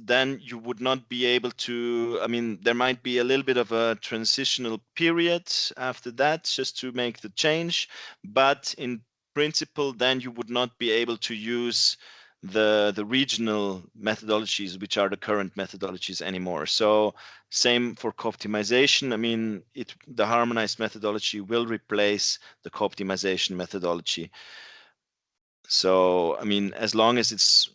then you would not be able to, I mean, there might be a little bit of a transitional period after that just to make the change, but in principle, then you would not be able to use the regional methodologies, which are the current methodologies anymore. So same for co-optimization. I mean, the harmonized methodology will replace the co-optimization methodology. So, I mean, as long as it's,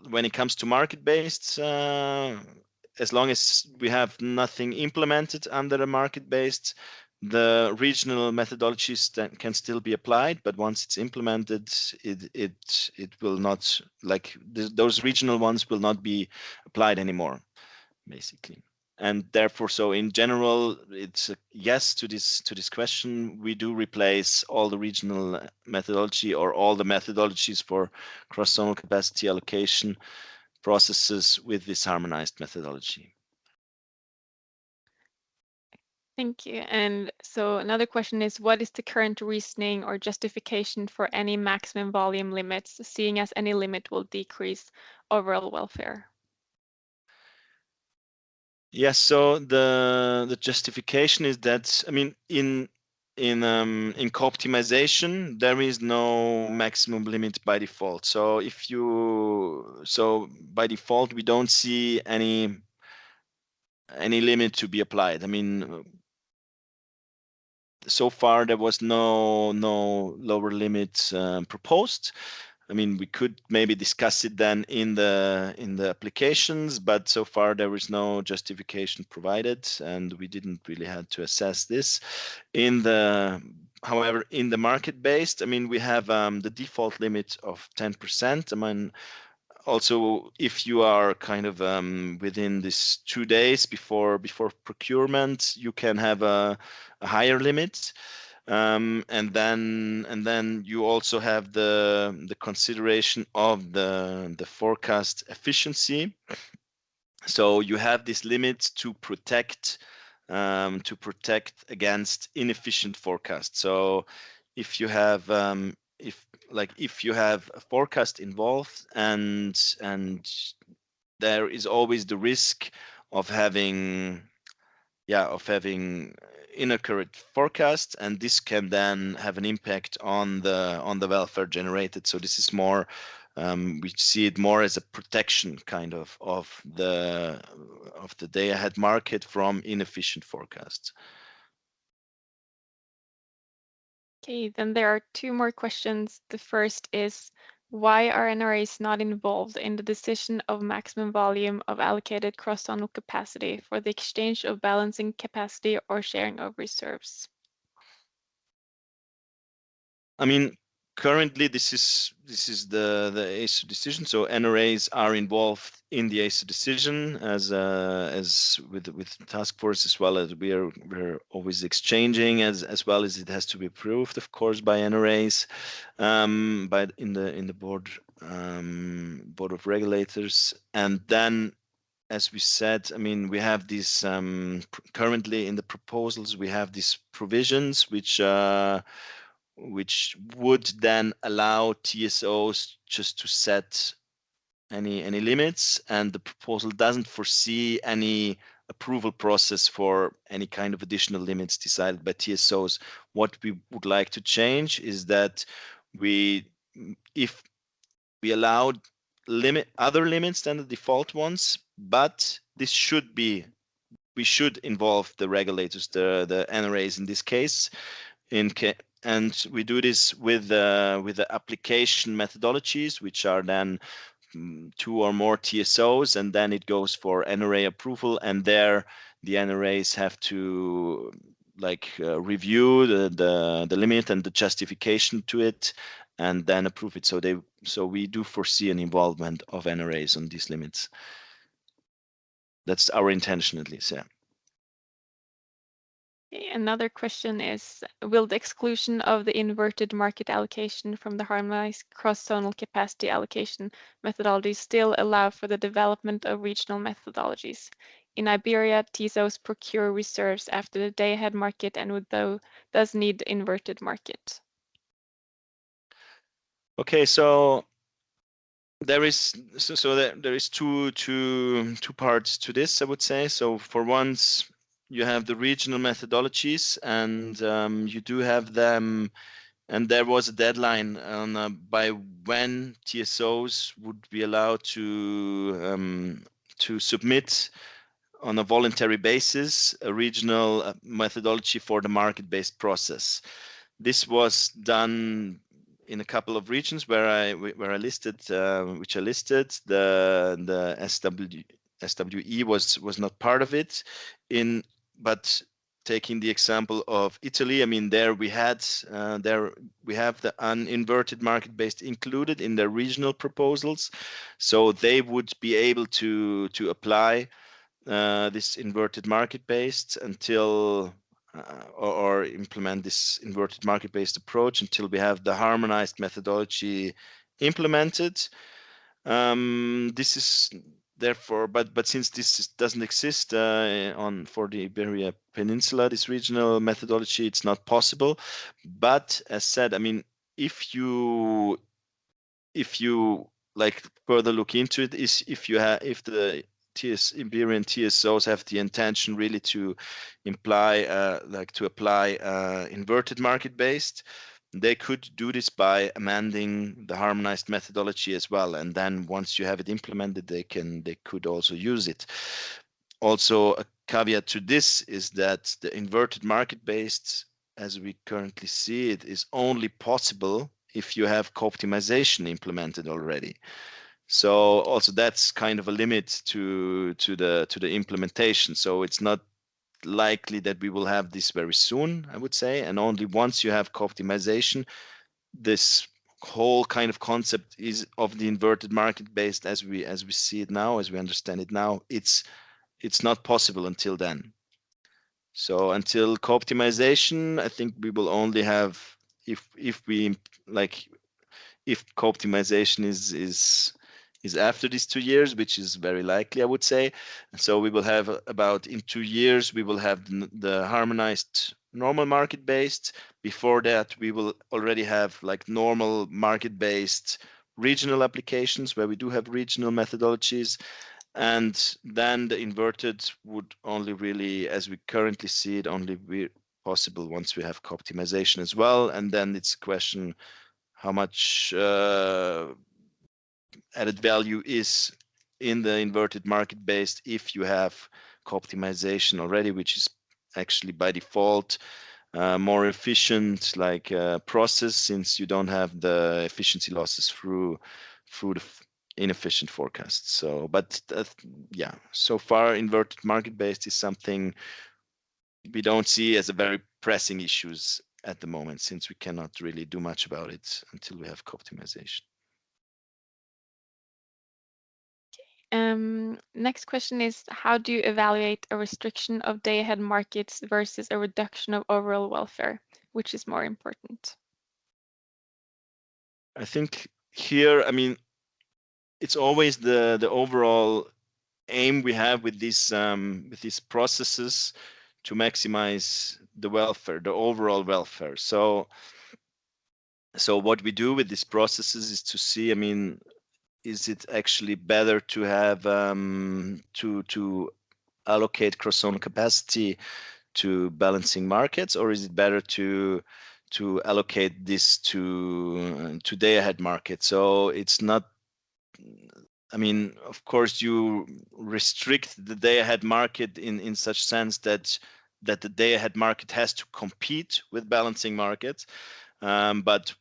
when it comes to market-based, as long as we have nothing implemented under the market-based, the regional methodologies that can still be applied, but once it's implemented, it will not, like those regional ones will not be applied anymore, basically. And therefore, so in general, it's a yes to this question. We do replace all the regional methodology or all the methodologies for cross-zonal capacity allocation processes with this harmonized methodology. Thank you. And so another question is, what is the current reasoning or justification for any maximum volume limits, seeing as any limit will decrease overall welfare? Yes, so the justification is that, I mean, in co-optimization, there is no maximum limit by default. So by default, we don't see any limit to be applied. I mean, so far there was no lower limit proposed. I mean, we could maybe discuss it then in the applications, but so far there is no justification provided, and we didn't really have to assess this. However, in the market-based, I mean, we have the default limit of 10%. I mean, also, if you are kind of within this 2 days before procurement, you can have a higher limit. And then you also have the consideration of the forecast efficiency. So you have this limit to protect against inefficient forecast. So if you have if you have a forecast involved and there is always the risk of having inaccurate forecast, and this can then have an impact on the welfare generated. So this is more, we see it more as a protection kind of the day ahead market from inefficient forecasts. Okay, then there are 2 more questions. The first is, why are NRAs not involved in the decision of maximum volume of allocated cross-zonal capacity for the exchange of balancing capacity or sharing of reserves? I mean, currently this is the ACER decision. So NRAs are involved in the ACER decision as with task force, as well as we're always exchanging as well as it has to be approved, of course, by NRAs, but in the board of regulators. And then, as we said, I mean, we have these currently in the proposals, we have these provisions which would then allow TSOs just to set any limits, and the proposal doesn't foresee any approval process for any kind of additional limits decided by TSOs. What we would like to change is that if we allowed other limits than the default ones, but this should be we should involve the regulators, the NRAs in this case, and we do this with the application methodologies, which are then 2 or more TSOs, and then it goes for NRA approval, and there the NRAs have to review the limit and the justification to it, and then approve it. So we do foresee an involvement of NRAs on these limits. That's our intention, at least. Yeah. Another question is, will the exclusion of the inverted market allocation from the harmonized cross-zonal capacity allocation methodology still allow for the development of regional methodologies? In Iberia, TSOs procure reserves after the day-ahead market and would thus need inverted market. Okay, so there is two parts to this, I would say. So for once, you have the regional methodologies, and you do have them, and there was a deadline on by when TSOs would be allowed to submit on a voluntary basis a regional methodology for the market-based process. This was done in a couple of regions where I listed, which I listed. The SWE was not part of it. But taking the example of Italy, I mean, there we have the uninverted market-based included in their regional proposals, so they would be able to apply this inverted market-based until or implement this inverted market-based approach until we have the harmonized methodology implemented. This is therefore, but since this doesn't exist for the Iberia Peninsula, this regional methodology, it's not possible. But as said, I mean, if you like further look into it, if the Iberian TSOs have the intention really to apply inverted market-based, they could do this by amending the harmonized methodology as well. And then once you have it implemented, they could also use it. Also, a caveat to this is that the inverted market-based, as we currently see it, is only possible if you have co-optimization implemented already. So also that's kind of a limit to the implementation. So it's not likely that we will have this very soon, I would say. And only once you have co-optimization, this whole kind of concept is of the inverted market based as we see it now, as we understand it now, it's not possible until then. So until co-optimization, I think we will only have if co-optimization is after these 2 years, which is very likely, I would say. So we will have about in 2 years, we will have the harmonized normal market-based. Before that, we will already have like normal market-based regional applications where we do have regional methodologies. And then the inverted would only really, as we currently see it, only be possible once we have co-optimization as well. And then it's a question how much added value is in the inverted market based if you have co-optimization already, which is actually by default more efficient process, since you don't have the efficiency losses through the inefficient forecasts. So, but yeah, so far inverted market based is something we don't see as a very pressing issues at the moment, since we cannot really do much about it until we have co-optimization. Next question is, how do you evaluate a restriction of day-ahead markets versus a reduction of overall welfare? Which is more important? I think here, I mean, it's always the overall aim we have with these processes to maximize the welfare, the overall welfare. So what we do with these processes is to see, I mean, is it actually better to have to allocate cross-zonal capacity to balancing markets, or is it better to allocate this to day-ahead market? So it's not I mean, of course, you restrict the day-ahead market in such sense that the day-ahead market has to compete with balancing markets. But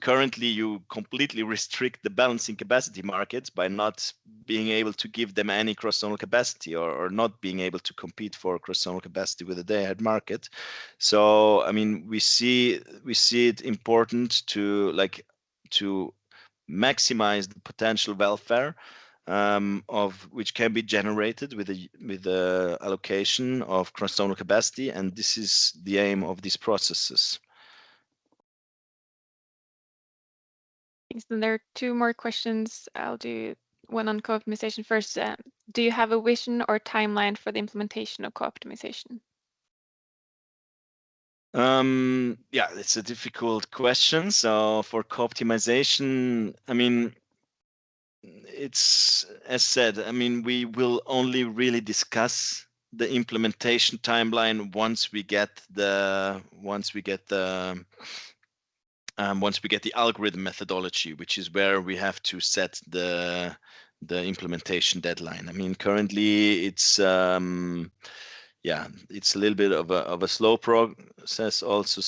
currently you completely restrict the balancing capacity markets by not being able to give them any cross-zonal capacity, or not being able to compete for cross-zonal capacity with the day-ahead market. So I mean, we see it important to maximize the potential welfare of which can be generated with the allocation of cross-zonal capacity, and this is the aim of these processes. Thanks. Then there are two more questions. I'll do one on co-optimization first. Do you have a vision or timeline for the implementation of co-optimization? Yeah, it's a difficult question. So for co-optimization, I mean, it's, as said, I mean, we will only really discuss the implementation timeline once we get the algorithm methodology, which is where we have to set the implementation deadline. I mean, currently it's yeah, it's a little bit of a slow process also,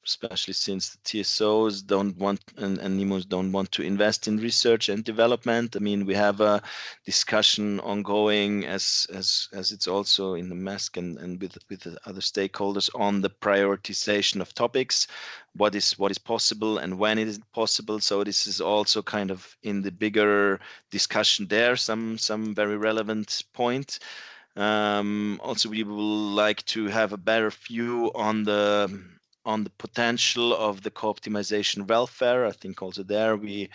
especially since the TSOs don't want and NEMOs don't want to invest in research and development. I mean, we have a discussion ongoing as it's also in the MESC and with the other stakeholders on the prioritization of topics, what is possible and when it is possible. So this is also kind of in the bigger discussion there, some very relevant point. Also, we will like to have a better view on the potential of the co-optimization welfare. I think also there we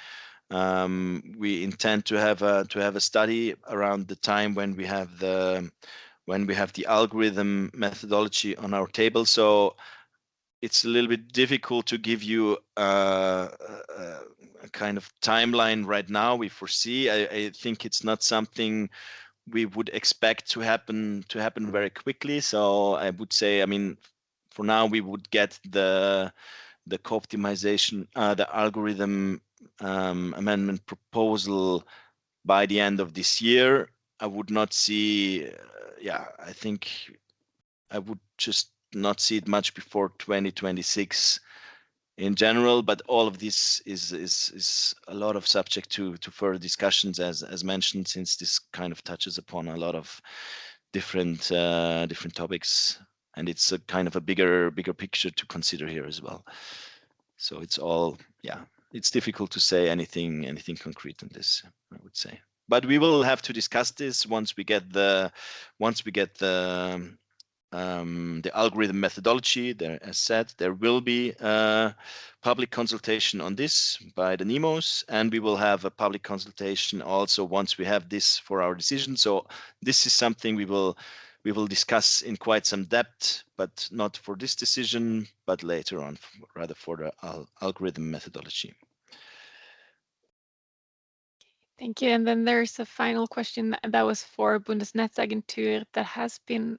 intend to have a study around the time when we have the algorithm methodology on our table. So it's a little bit difficult to give you a kind of timeline right now. We foresee. I think it's not something we would expect to happen very quickly. So I would say, I mean, for now we would get the co-optimization, the algorithm amendment proposal by the end of this year. I would not see, yeah, I think I would just not see it much before 2026 in general, but all of this is a lot of subject to further discussions, as mentioned, since this kind of touches upon a lot of different topics, and it's a kind of a bigger picture to consider here as well. So it's all, yeah, it's difficult to say anything concrete on this, I would say. But we will have to discuss this once we get the algorithm methodology. There, as said, there will be a public consultation on this by the NEMOs, and we will have a public consultation also once we have this for our decision. So this is something we will discuss in quite some depth, but not for this decision, but later on, rather for the algorithm methodology. Thank you. And then there's a final question that was for Bundesnetzagentur that has been,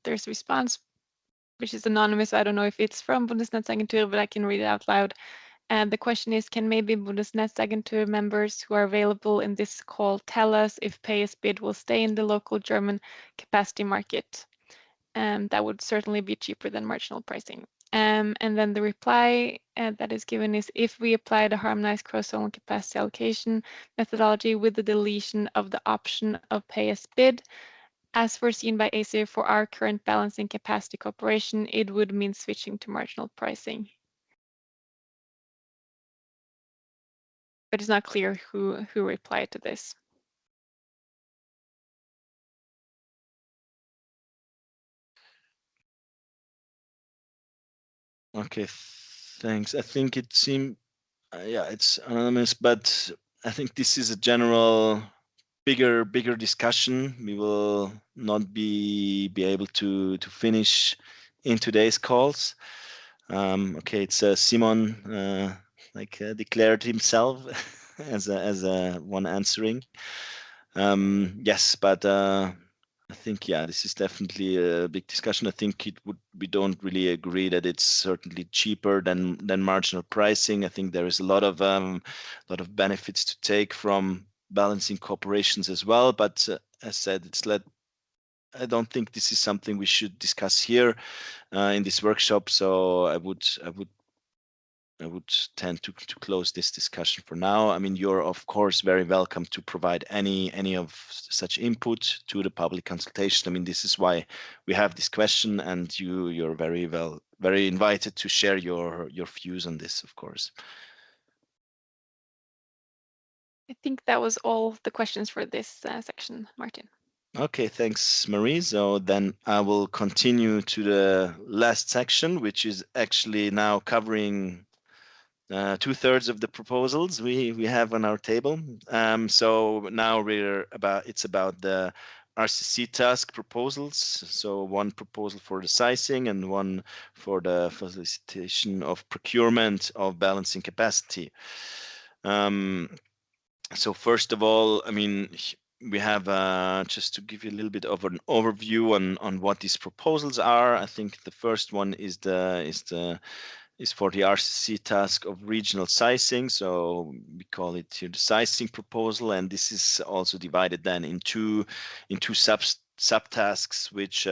there's a response, which is anonymous. I don't know if it's from Bundesnetzagentur, but I can read it out loud. And the question is, can maybe Bundesnetzagentur members who are available in this call tell us if pay as bid will stay in the local German capacity market? That would certainly be cheaper than marginal pricing. And then the reply that is given is, if we apply the harmonized cross-zonal capacity allocation methodology with the deletion of the option of pay as bid, as foreseen by ACER for our current balancing capacity cooperation, it would mean switching to marginal pricing. But it's not clear who replied to this. Okay, thanks. I think it seemed, yeah, it's anonymous, but I think this is a general bigger discussion. We will not be able to finish in today's calls. Okay, it's Simon declared himself as a one answering. Yes, but I think, yeah, this is definitely a big discussion. I think we don't really agree that it's certainly cheaper than marginal pricing. I think there is a lot of benefits to take from balancing corporations as well. But as said, I don't think this is something we should discuss here in this workshop. So I would tend to close this discussion for now. I mean, you're of course very welcome to provide any of such input to the public consultation. I mean, this is why we have this question, and you're very invited to share your views on this, of course. I think that was all the questions for this section, Martin. Okay, thanks, Marie. So then I will continue to the last section, which is actually now covering 2/3 of the proposals we have on our table. So now it's about the RCC task proposals. So one proposal for the sizing and one for the facilitation of procurement of balancing capacity. So first of all, I mean, we have just to give you a little bit of an overview on what these proposals are. I think the first one is for the RCC task of regional sizing. So we call it here the sizing proposal, and this is also divided then in two subtasks, which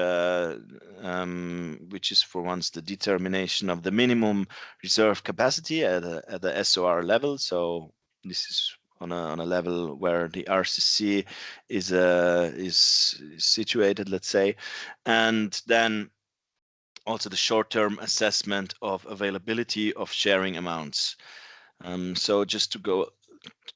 is for once the determination of the minimum reserve capacity at the SOR level. So this is on a level where the RCC is situated, let's say, and then also the short-term assessment of availability of sharing amounts. So just to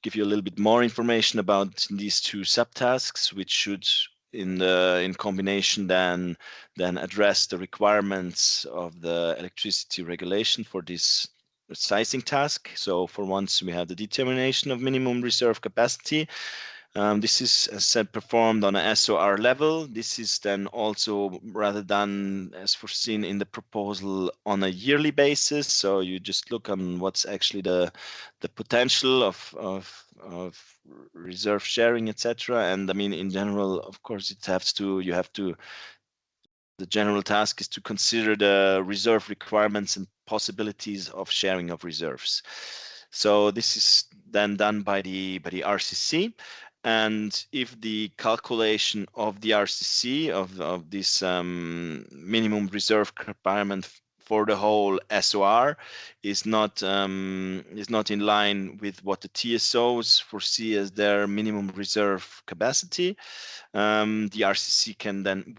give you a little bit more information about these two subtasks, which should in combination then address the requirements of the electricity regulation for this sizing task. So for once we have the determination of minimum reserve capacity. This is, as said, performed on a SOR level. This is then also rather done as foreseen in the proposal on a yearly basis. So you just look on what's actually the potential of reserve sharing, etc. And I mean, in general, of course, the general task is to consider the reserve requirements and possibilities of sharing of reserves. So this is then done by the RCC. And if the calculation of the RCC of this minimum reserve requirement for the whole SOR is not in line with what the TSOs foresee as their minimum reserve capacity, the RCC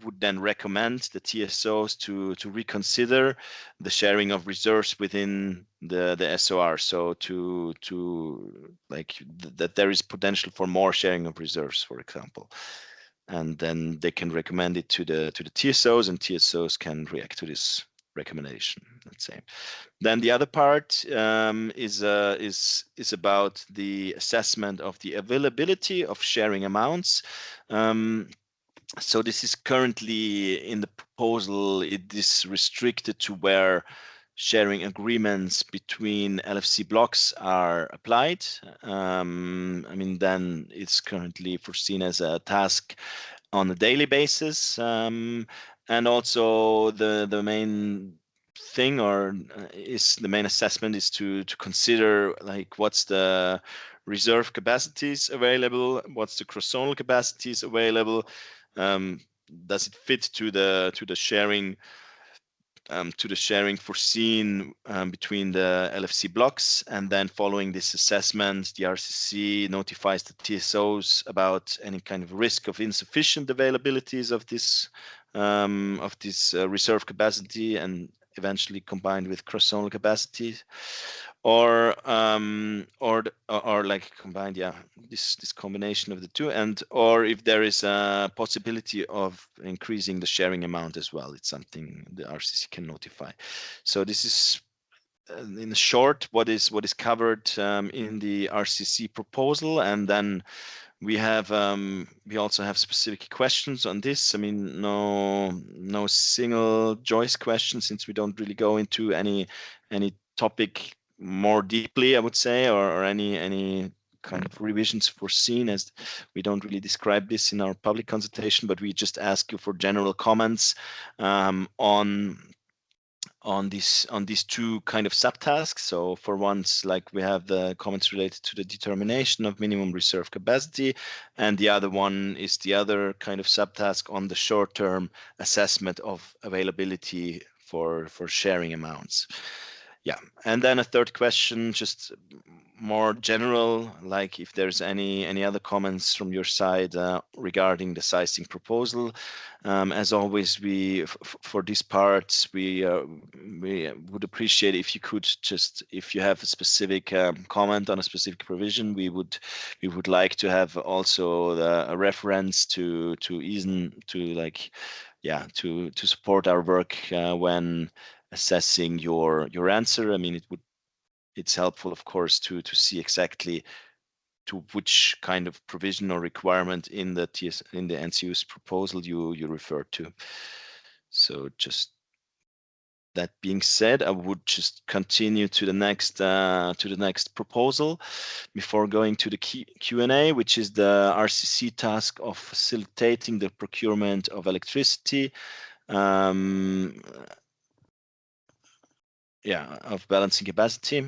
would then recommend the TSOs to reconsider the sharing of reserves within the SOR. So that there is potential for more sharing of reserves, for example, and then they can recommend it to the TSOs, and TSOs can react to this recommendation, let's say. Then the other part is about the assessment of the availability of sharing amounts. So this is currently in the proposal. It is restricted to where sharing agreements between LFC blocks are applied. I mean, then it's currently foreseen as a task on a daily basis, and also the main thing is the main assessment is to consider like what's the reserve capacities available, what's the cross-zonal capacities available, does it fit to the sharing foreseen between the LFC blocks. And then following this assessment, the RCC notifies the TSOs about any kind of risk of insufficient availabilities of this reserve capacity, and eventually combined with cross-zonal capacity, or like combined, yeah, this combination of the two, or if there is a possibility of increasing the sharing amount as well. It's something the RCC can notify. So this is in short what is covered in the RCC proposal. And then we also have specific questions on this. I mean, no single choice question, since we don't really go into any topic more deeply, I would say, or any kind of revisions foreseen, as we don't really describe this in our public consultation, but we just ask you for general comments on these two kind of subtasks. So for once, like we have the comments related to the determination of minimum reserve capacity, and the other one is the other kind of subtask on the short-term assessment of availability for sharing amounts. Yeah, and then a third question, just more general, like if there's any other comments from your side regarding the sizing proposal. As always, for this part, we would appreciate if you could just, if you have a specific comment on a specific provision, we would like to have also a reference to like, yeah, to support our work when assessing your answer. I mean, it's helpful, of course, to see exactly to which kind of provision or requirement in the NCU's proposal you refer to. So just that being said, I would just continue to the next proposal before going to the Q&A, which is the RCC task of facilitating the procurement of electricity. Yeah, of balancing capacity.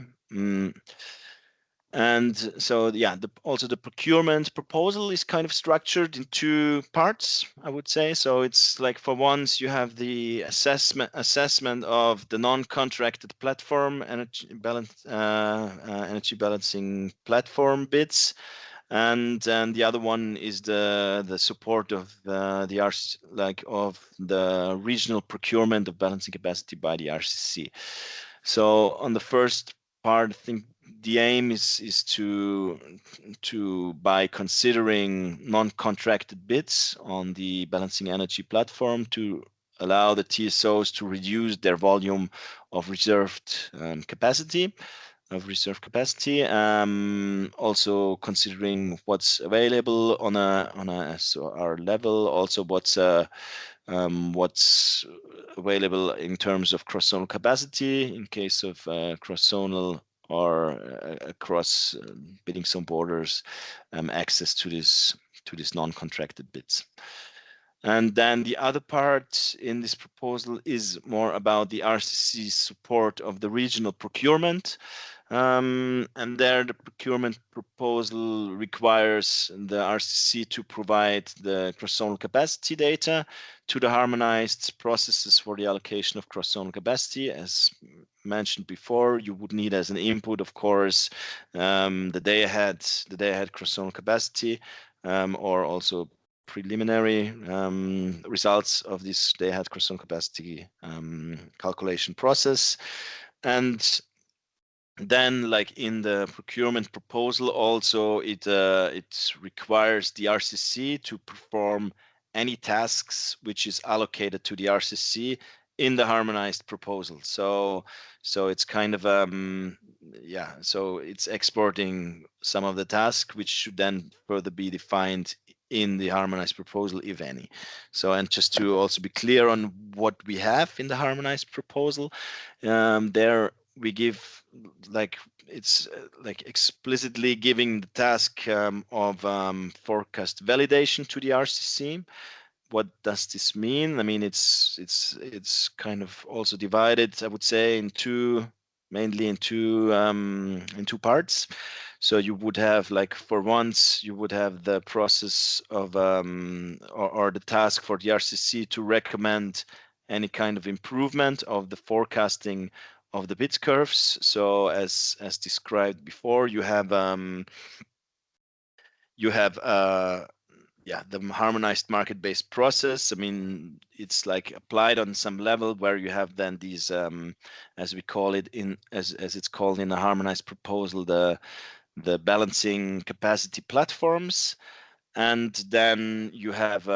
And so, yeah, also the procurement proposal is kind of structured in two parts, I would say. So it's like, for once, you have the assessment of the non-contracted platform energy balancing platform bids, and then the other one is the support of of the regional procurement of balancing capacity by the RCC. So on the first part, I think the aim is to by considering non-contracted bids on the balancing energy platform, to allow the TSOs to reduce their volume of reserved capacity. Also considering what's available on a SOR level, also what's available in terms of cross-zonal capacity in case of cross-zonal or across bidding zone borders, access to this non-contracted bids. And then the other part in this proposal is more about the RCC support of the regional procurement. And there the procurement proposal requires the RCC to provide the cross-zonal capacity data to the harmonized processes for the allocation of cross-zonal capacity. As mentioned before, you would need as an input, of course, the day-ahead cross-zonal capacity, or also preliminary results of this day-ahead cross-zonal capacity calculation process. And then, like in the procurement proposal, also it requires the RCC to perform any tasks which is allocated to the RCC in the harmonized proposal. So it's kind of yeah, so it's exporting some of the tasks which should then further be defined in the harmonized proposal, if any. So, and just to also be clear on what we have in the harmonized proposal, there we give, like, it's like explicitly giving the task of forecast validation to the RCC. What does this mean? I mean, it's kind of also divided, I would say, mainly in two parts. So you would have, like, for once, you would have the process of or the task for the RCC to recommend any kind of improvement of the forecasting of the bid curves. So as described before, you have yeah, the harmonized market-based process. I mean, it's like applied on some level where you have then these, as we call it as it's called in the harmonized proposal, the balancing capacity platforms, and then you have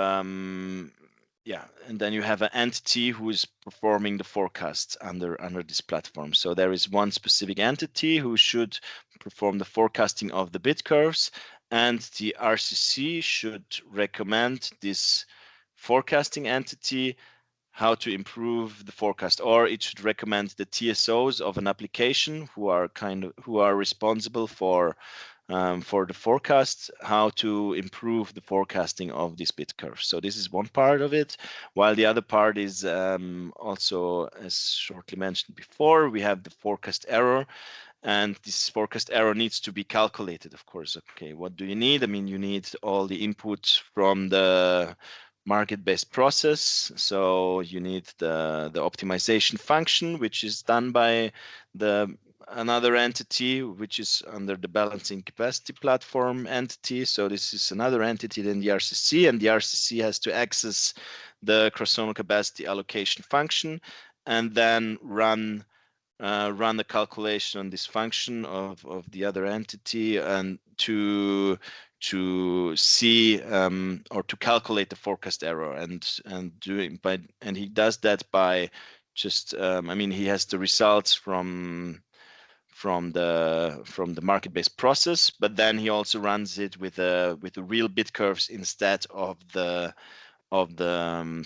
yeah, and then you have an entity who is performing the forecasts under this platform. So there is one specific entity who should perform the forecasting of the bid curves, and the RCC should recommend this forecasting entity how to improve the forecast, or it should recommend the TSOs of an application who are responsible for for the forecast, how to improve the forecasting of this bit curve. So this is one part of it, while the other part is also, as shortly mentioned before, we have the forecast error. And this forecast error needs to be calculated, of course. Okay, what do you need? I mean, you need all the input from the market-based process. So you need the optimization function, which is done by another entity, which is under the balancing capacity platform entity. So this is another entity than the RCC, and the RCC has to access the cross-zonal capacity allocation function and then run the calculation on this function of the other entity and to see or to calculate the forecast error and he does that by just I mean, he has the results from the market-based process, but then he also runs it with the real bit curves instead of the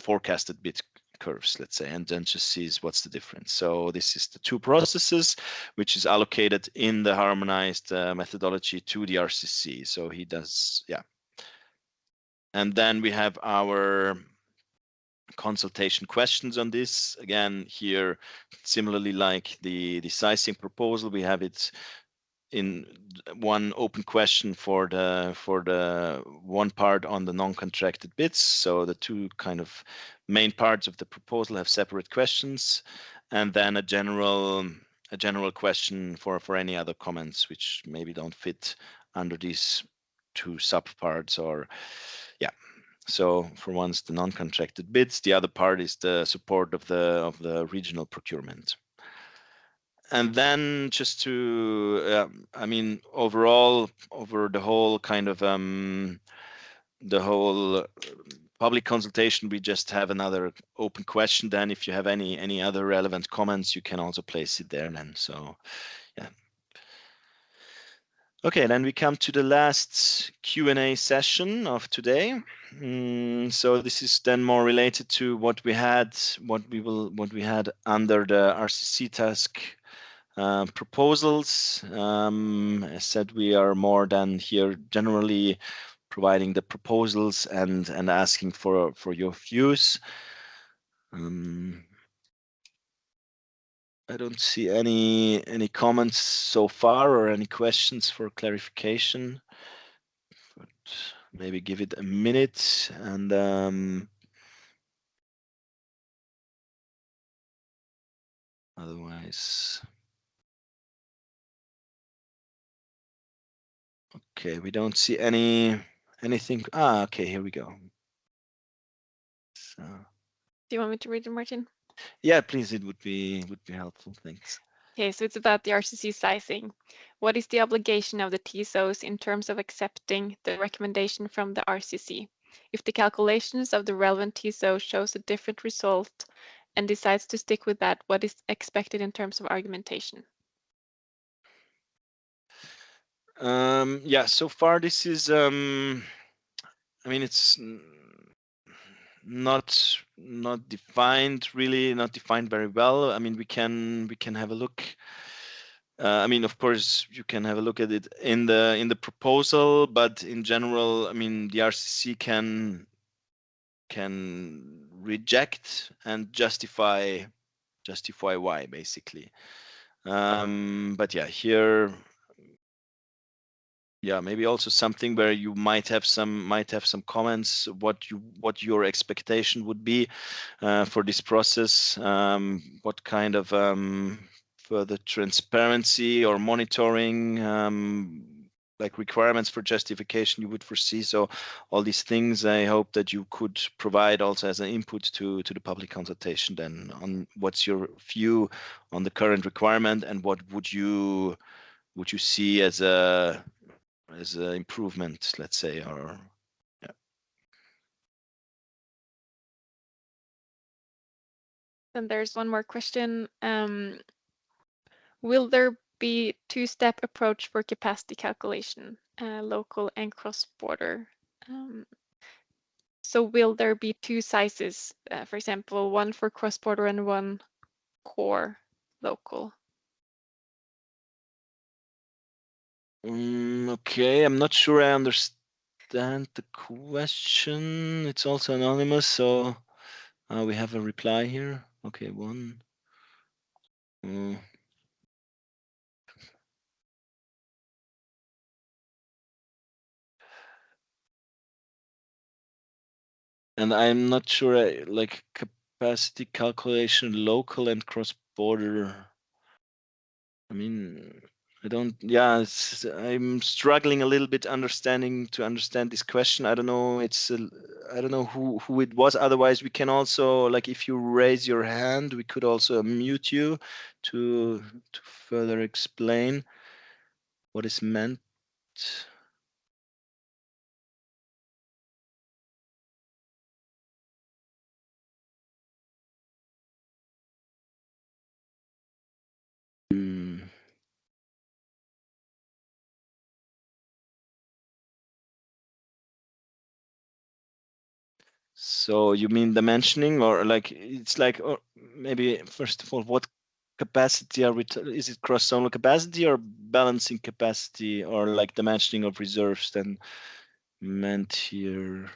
forecasted bit curves, let's say, and then just sees what's the difference. So this is the two processes, which is allocated in the harmonized methodology to the RCC. So he does, yeah. And then we have our consultation questions on this. Again, here, similarly like the sizing proposal, we have it in one open question for the one part on the non-contracted bits. So the two kind of main parts of the proposal have separate questions, and then a general question for any other comments which maybe don't fit under these two subparts, or yeah. So for once the non-contracted bits, the other part is the support of the regional procurement. And then just to, I mean, overall, over the whole kind of the whole public consultation, we just have another open question. Then, if you have any other relevant comments, you can also place it there. Then, so yeah. Okay, then we come to the last Q&A session of today. So this is then more related to what we had under the RCC task. Proposals. As said, we are more than here generally providing the proposals and asking for your views. I don't see any comments so far or any questions for clarification, but maybe give it a minute and otherwise. Okay, we don't see anything. Okay, here we go. So. Do you want me to read it, Martin? Yeah, please. It would be helpful. Thanks. Okay, so it's about the RCC sizing. What is the obligation of the TSOs in terms of accepting the recommendation from the RCC? If the calculations of the relevant TSO shows a different result and decides to stick with that, what is expected in terms of argumentation? Yeah, so far this is, I mean, it's not defined, really not defined very well. I mean, we can have a look. I mean, of course, you can have a look at it in the proposal, but in general, I mean, the RCC can reject and justify why, basically. But yeah, here, yeah, maybe also something where you might have some comments, what your expectation would be for this process, what kind of further transparency or monitoring, like requirements for justification you would foresee. So all these things, I hope that you could provide also as an input to the public consultation then on what's your view on the current requirement and what would you see as a improvement, let's say, or yeah. Then there's one more question. Will there be two-step approach for capacity calculation, local and cross-border? So will there be two sizes, for example, one for cross-border and one core local? Okay, I'm not sure I understand the question. It's also anonymous, so we have a reply here. Okay, one. And I'm not sure, like capacity calculation, local and cross-border. I mean, I don't. Yeah, I'm struggling a little bit to understand this question. I don't know. I don't know who it was. Otherwise, we can also, like, if you raise your hand, we could also mute you to further explain what is meant. Hmm. So you mean dimensioning, or like it's like, or maybe first of all, what capacity are we? Is it cross-zonal capacity or balancing capacity, or like dimensioning of reserves? Then meant here,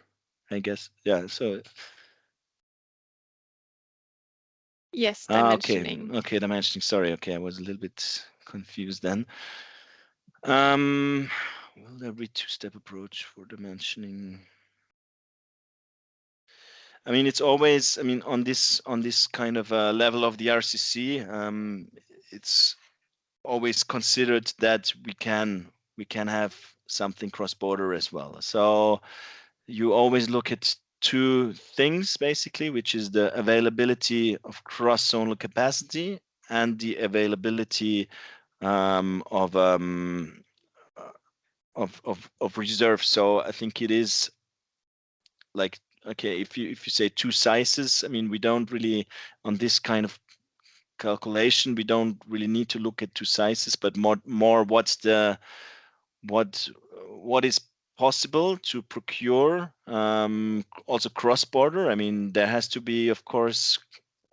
I guess. Yeah. So Yes, okay, dimensioning. okay, dimensioning. Sorry. Okay, I was a little bit confused then. Will there be two-step approach for dimensioning? I mean, it's always, I mean, on this kind of level of the RCC, it's always considered that we can have something cross-border as well. So you always look at two things basically, which is the availability of cross-zonal capacity and the availability of reserve. So I think it is like, okay, if you say two sizes, I mean, we don't really, on this kind of calculation, we don't really need to look at two sizes, but more what's the what is possible to procure, also cross-border. I mean, there has to be, of course,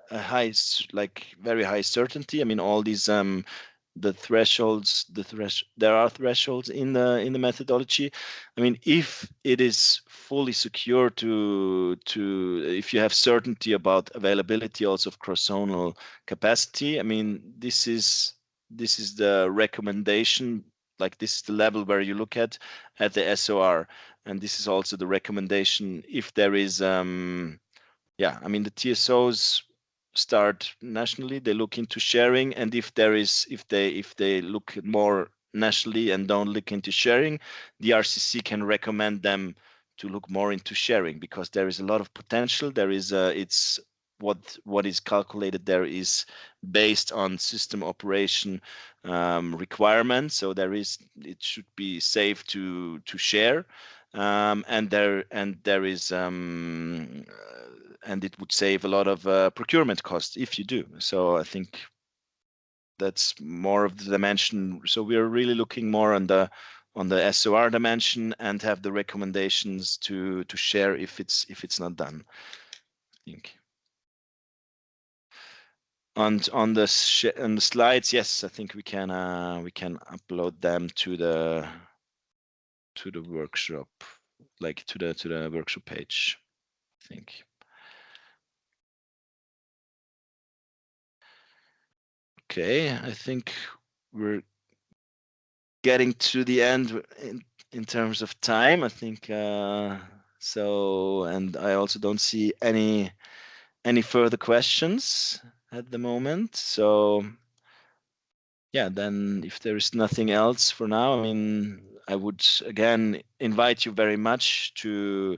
a like very high certainty. I mean, all these the thresholds, there are thresholds in the methodology. I mean, if it is fully secure if you have certainty about availability also of cross-zonal capacity, I mean, this is the recommendation, like this is the level where you look at the SOR, and this is also the recommendation if there is yeah, I mean, the TSOs start nationally, they look into sharing, and if they look more nationally and don't look into sharing, the RCC can recommend them to look more into sharing, because there is a lot of potential. There is it's what is calculated there is based on system operation requirements, so it should be safe to share, and there is and it would save a lot of procurement costs if you do. So I think that's more of the dimension. So we're really looking more on the SOR dimension and have the recommendations to share if it's not done, I think. And on the slides, yes, I think we can upload them to the workshop, like to the workshop page, I think. Okay, I think we're getting to the end in terms of time, I think. So, and I also don't see any further questions at the moment. So yeah, then if there is nothing else for now, I mean, I would again invite you very much to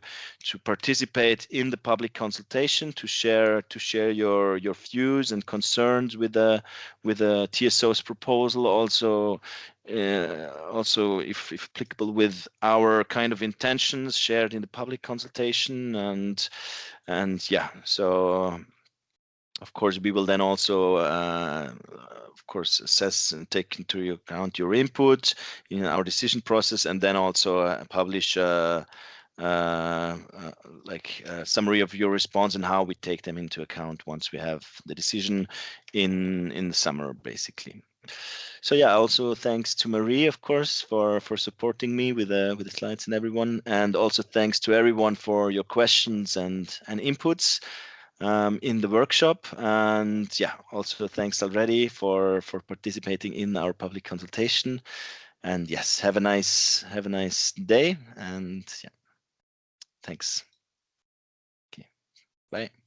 participate in the public consultation, to share your views and concerns with the TSO's proposal. Also, if applicable, with our kind of intentions shared in the public consultation, and yeah, so. Of course, we will then also, of course, assess and take into account your input in our decision process, and then also publish like a summary of your response and how we take them into account once we have the decision in the summer, basically. So yeah, also thanks to Marie, of course, for supporting me with the slides and everyone, and also thanks to everyone for your questions and inputs in the workshop. And yeah, also thanks already for participating in our public consultation. And yes, have a nice day. And yeah, thanks. Okay, bye.